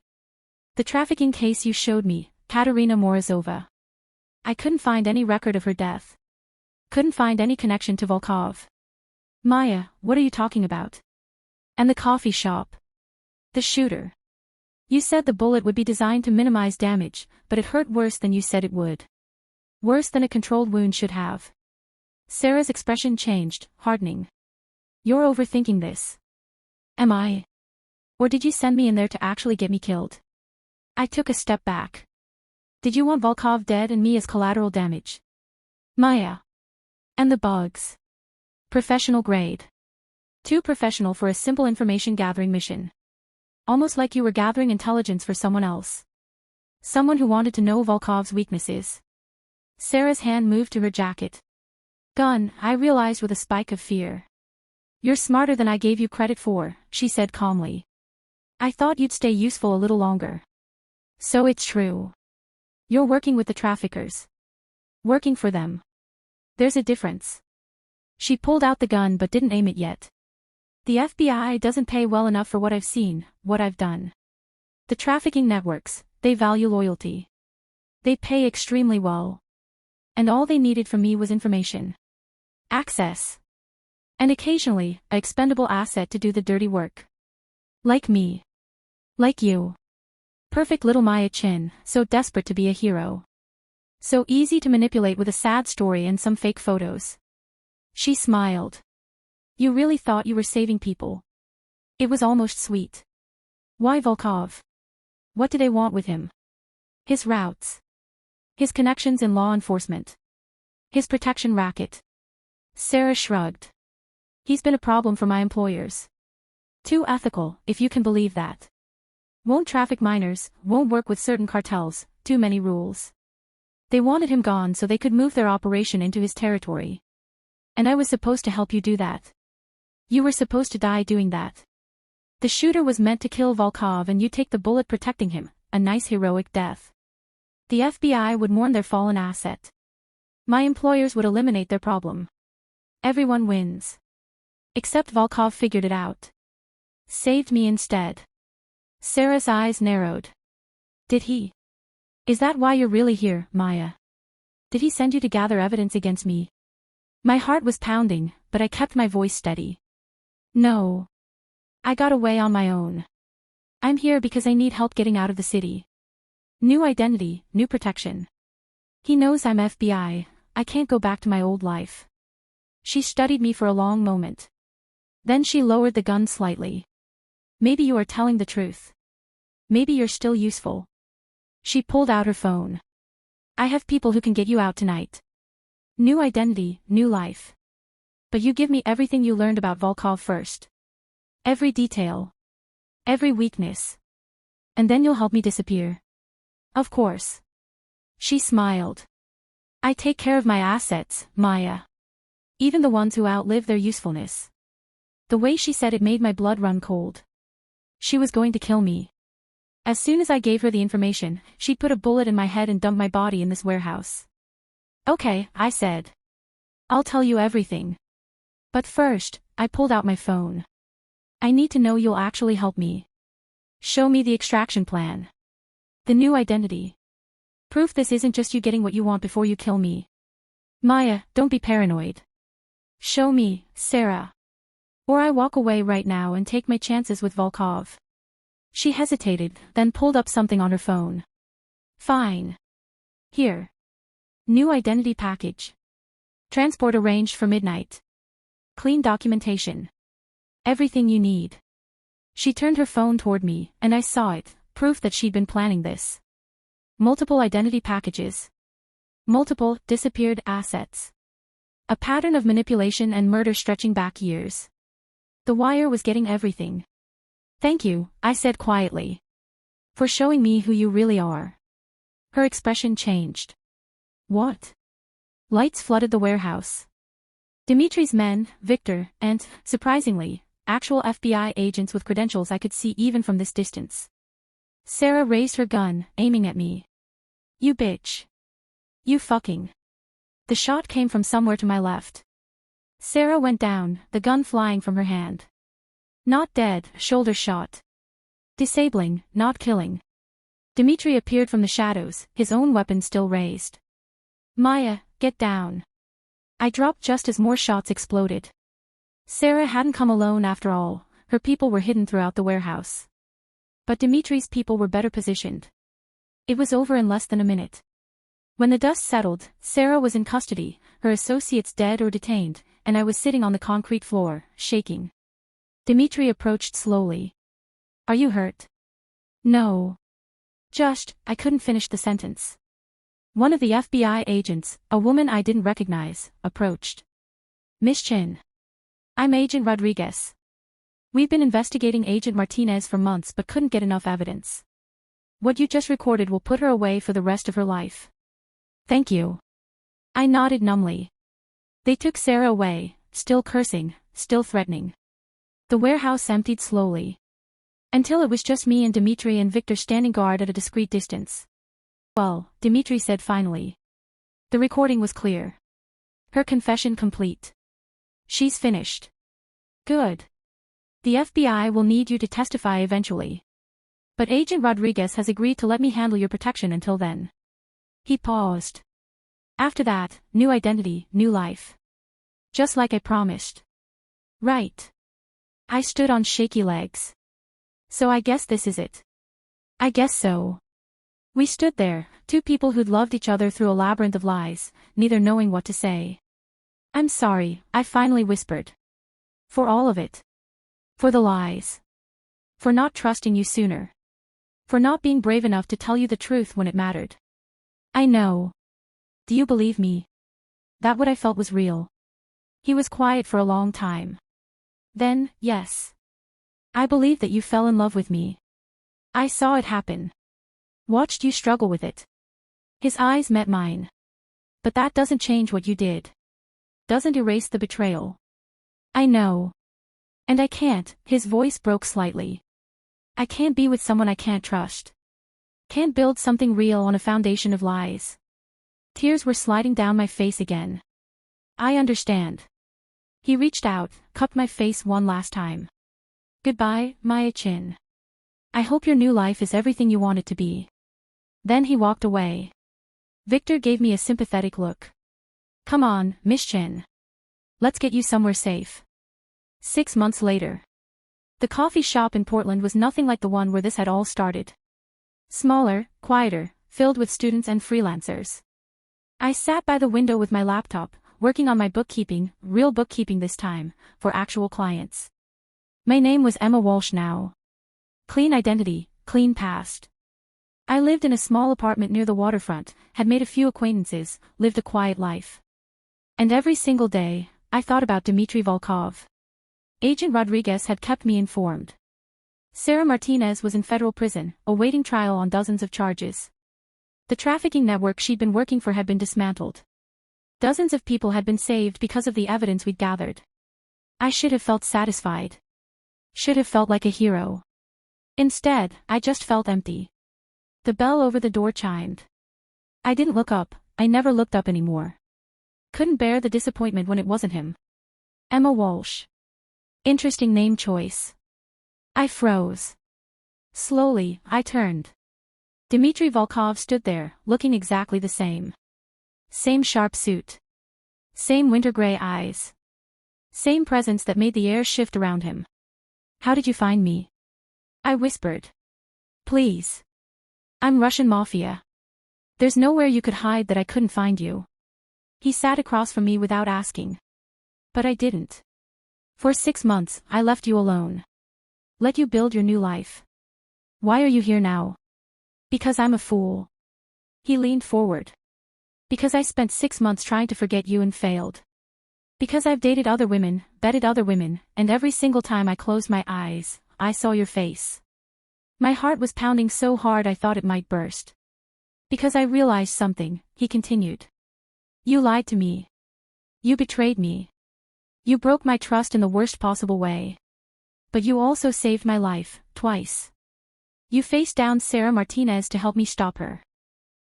Speaker 1: The trafficking case you showed me, Katerina Morozova. I couldn't find any record of her death. Couldn't find any connection to Volkov. Maya, what are you talking about? And the coffee shop. The shooter. You said the bullet would be designed to minimize damage, but it hurt worse than you said it would. Worse than a controlled wound should have. Sarah's expression changed, hardening. You're overthinking this. Am I? Or did you send me in there to actually get me killed? I took a step back. Did you want Volkov dead and me as collateral damage? Maya. And the bugs. Professional grade. Too professional for a simple information gathering mission. Almost like you were gathering intelligence for someone else. Someone who wanted to know Volkov's weaknesses. Sarah's hand moved to her jacket. Gun, I realized with a spike of fear. You're smarter than I gave you credit for, she said calmly. I thought you'd stay useful a little longer. So it's true. You're working with the traffickers. Working for them. There's a difference. She pulled out the gun but didn't aim it yet. The FBI doesn't pay well enough for what I've seen, what I've done. The trafficking networks, they value loyalty. They pay extremely well. And all they needed from me was information. Access. And occasionally, an expendable asset to do the dirty work. Like me. Like you. Perfect little Maya Chin, so desperate to be a hero. So easy to manipulate with a sad story and some fake photos. She smiled. You really thought you were saving people. It was almost sweet. Why Volkov? What do they want with him? His routes. His connections in law enforcement. His protection racket. Sarah shrugged. He's been a problem for my employers. Too ethical, if you can believe that. Won't traffic minors, won't work with certain cartels, too many rules. They wanted him gone so they could move their operation into his territory. And I was supposed to help you do that. You were supposed to die doing that. The shooter was meant to kill Volkov and you take the bullet protecting him, a nice heroic death. The FBI would mourn their fallen asset. My employers would eliminate their problem. Everyone wins. Except Volkov figured it out. Saved me instead. Sarah's eyes narrowed. Did he? Is that why you're really here, Maya? Did he send you to gather evidence against me? My heart was pounding, but I kept my voice steady. No. I got away on my own. I'm here because I need help getting out of the city. New identity, new protection. He knows I'm FBI, I can't go back to my old life. She studied me for a long moment. Then she lowered the gun slightly. Maybe you are telling the truth. Maybe you're still useful. She pulled out her phone. I have people who can get you out tonight. New identity, new life. But you give me everything you learned about Volkov first. Every detail. Every weakness. And then you'll help me disappear. Of course. She smiled. I take care of my assets, Maya. Even the ones who outlive their usefulness. The way she said it made my blood run cold. She was going to kill me. As soon as I gave her the information, she'd put a bullet in my head and dump my body in this warehouse. Okay, I said. I'll tell you everything. But first, I pulled out my phone. I need to know you'll actually help me. Show me the extraction plan. The new identity. Proof this isn't just you getting what you want before you kill me. Maya, don't be paranoid. Show me, Sarah. Or I walk away right now and take my chances with Volkov. She hesitated, then pulled up something on her phone. Fine. Here. New identity package. Transport arranged for midnight. Clean documentation. Everything you need. She turned her phone toward me, and I saw it, proof that she'd been planning this. Multiple identity packages. Multiple disappeared assets. A pattern of manipulation and murder stretching back years. The Wire was getting everything. Thank you, I said quietly. For showing me who you really are. Her expression changed. What? Lights flooded the warehouse. Dimitri's men, Victor, and, surprisingly, actual FBI agents with credentials I could see even from this distance. Sarah raised her gun, aiming at me. You bitch. You fucking. The shot came from somewhere to my left. Sarah went down, the gun flying from her hand. Not dead, shoulder shot. Disabling, not killing. Dimitri appeared from the shadows, his own weapon still raised. Maya, get down. I dropped just as more shots exploded. Sarah hadn't come alone after all, her people were hidden throughout the warehouse. But Dimitri's people were better positioned. It was over in less than a minute. When the dust settled, Sarah was in custody, her associates dead or detained, and I was sitting on the concrete floor, shaking. Dimitri approached slowly. Are you hurt? No. I couldn't finish the sentence. One of the FBI agents, a woman I didn't recognize, approached. Miss Chin. I'm Agent Rodriguez. We've been investigating Agent Martinez for months but couldn't get enough evidence. What you just recorded will put her away for the rest of her life. Thank you. I nodded numbly. They took Sarah away, still cursing, still threatening. The warehouse emptied slowly. Until it was just me and Dimitri and Victor standing guard at a discreet distance. Well, Dimitri said finally. The recording was clear. Her confession complete. She's finished. Good. The FBI will need you to testify eventually. But Agent Rodriguez has agreed to let me handle your protection until then. He paused. After that, new identity, new life. Just like I promised. Right. I stood on shaky legs. So I guess this is it. I guess so. We stood there, two people who'd loved each other through a labyrinth of lies, neither knowing what to say. I'm sorry, I finally whispered. For all of it. For the lies. For not trusting you sooner. For not being brave enough to tell you the truth when it mattered. I know. Do you believe me? That what I felt was real. He was quiet for a long time. Then, yes. I believe that you fell in love with me. I saw it happen. Watched you struggle with it. His eyes met mine. But that doesn't change what you did. Doesn't erase the betrayal. I know. And I can't, his voice broke slightly. I can't be with someone I can't trust. Can't build something real on a foundation of lies. Tears were sliding down my face again. I understand. He reached out, cupped my face one last time. Goodbye, Maya Chin. I hope your new life is everything you want it to be. Then he walked away. Victor gave me a sympathetic look. Come on, Miss Chin. Let's get you somewhere safe. 6 months later. The coffee shop in Portland was nothing like the one where this had all started. Smaller, quieter, filled with students and freelancers. I sat by the window with my laptop, working on my bookkeeping, real bookkeeping this time, for actual clients. My name was Emma Walsh now. Clean identity, clean past. I lived in a small apartment near the waterfront, had made a few acquaintances, lived a quiet life. And every single day, I thought about Dmitry Volkov. Agent Rodriguez had kept me informed. Sarah Martinez was in federal prison, awaiting trial on dozens of charges. The trafficking network she'd been working for had been dismantled. Dozens of people had been saved because of the evidence we'd gathered. I should have felt satisfied. Should have felt like a hero. Instead, I just felt empty. The bell over the door chimed. I didn't look up, I never looked up anymore. Couldn't bear the disappointment when it wasn't him. Emma Walsh. Interesting name choice. I froze. Slowly, I turned. Dmitry Volkov stood there, looking exactly the same. Same sharp suit. Same winter gray eyes. Same presence that made the air shift around him. How did you find me? I whispered. Please. I'm Russian Mafia. There's nowhere you could hide that I couldn't find you. He sat across from me without asking. But I didn't. For 6 months, I left you alone. Let you build your new life. Why are you here now? Because I'm a fool. He leaned forward. Because I spent 6 months trying to forget you and failed. Because I've dated other women, betted other women, and every single time I closed my eyes, I saw your face. My heart was pounding so hard I thought it might burst. Because I realized something, he continued. You lied to me. You betrayed me. You broke my trust in the worst possible way. But you also saved my life, twice. You faced down Sarah Martinez to help me stop her.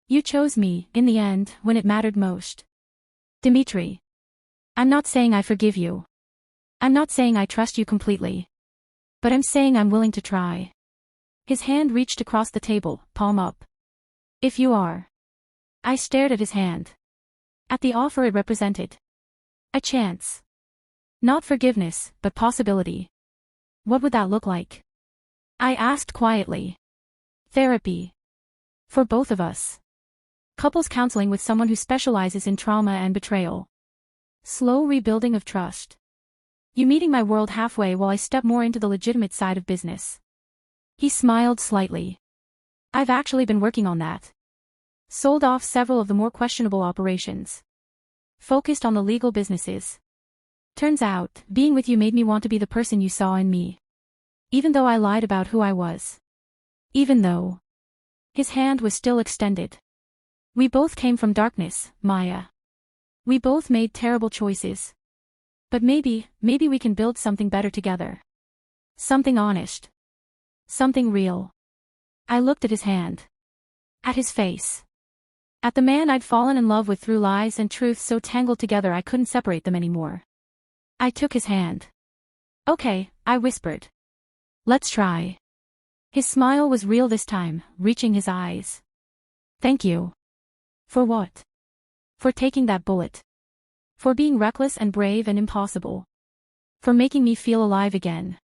Speaker 1: You chose me, in the end, when it mattered most. Dimitri. I'm not saying I forgive you. I'm not saying I trust you completely. But I'm saying I'm willing to try. His hand reached across the table, palm up. If you are. I stared at his hand. At the offer it represented. A chance. Not forgiveness, but possibility. What would that look like? I asked quietly. Therapy. For both of us. Couples counseling with someone who specializes in trauma and betrayal. Slow rebuilding of trust. You meeting my world halfway while I step more into the legitimate side of business. He smiled slightly. I've actually been working on that. Sold off several of the more questionable operations. Focused on the legal businesses. Turns out, being with you made me want to be the person you saw in me. Even though I lied about who I was. Even though. His hand was still extended. We both came from darkness, Maya. We both made terrible choices. But maybe we can build something better together. Something honest. Something real. I looked at his hand. At his face. At the man I'd fallen in love with through lies and truth so tangled together I couldn't separate them anymore. I took his hand. Okay, I whispered. Let's try. His smile was real this time, reaching his eyes. Thank you. For what? For taking that bullet. For being reckless and brave and impossible. For making me feel alive again.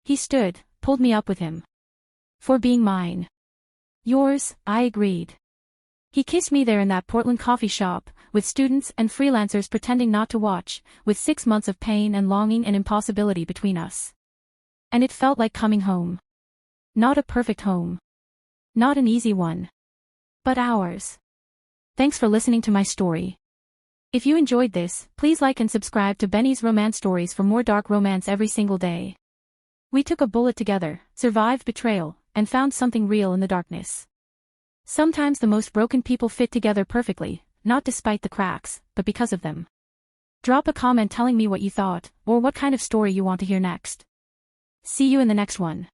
Speaker 1: He stood, pulled me up with him. For being mine. Yours, I agreed. He kissed me there in that Portland coffee shop, with students and freelancers pretending not to watch, with 6 months of pain and longing and impossibility between us. And it felt like coming home. Not a perfect home. Not an easy one. But ours. Thanks for listening to my story. If you enjoyed this, please like and subscribe to Benny's Romance Stories for more dark romance every single day. We took a bullet together, survived betrayal, and found something real in the darkness. Sometimes the most broken people fit together perfectly, not despite the cracks, but because of them. Drop a comment telling me what you thought, or what kind of story you want to hear next. See you in the next one.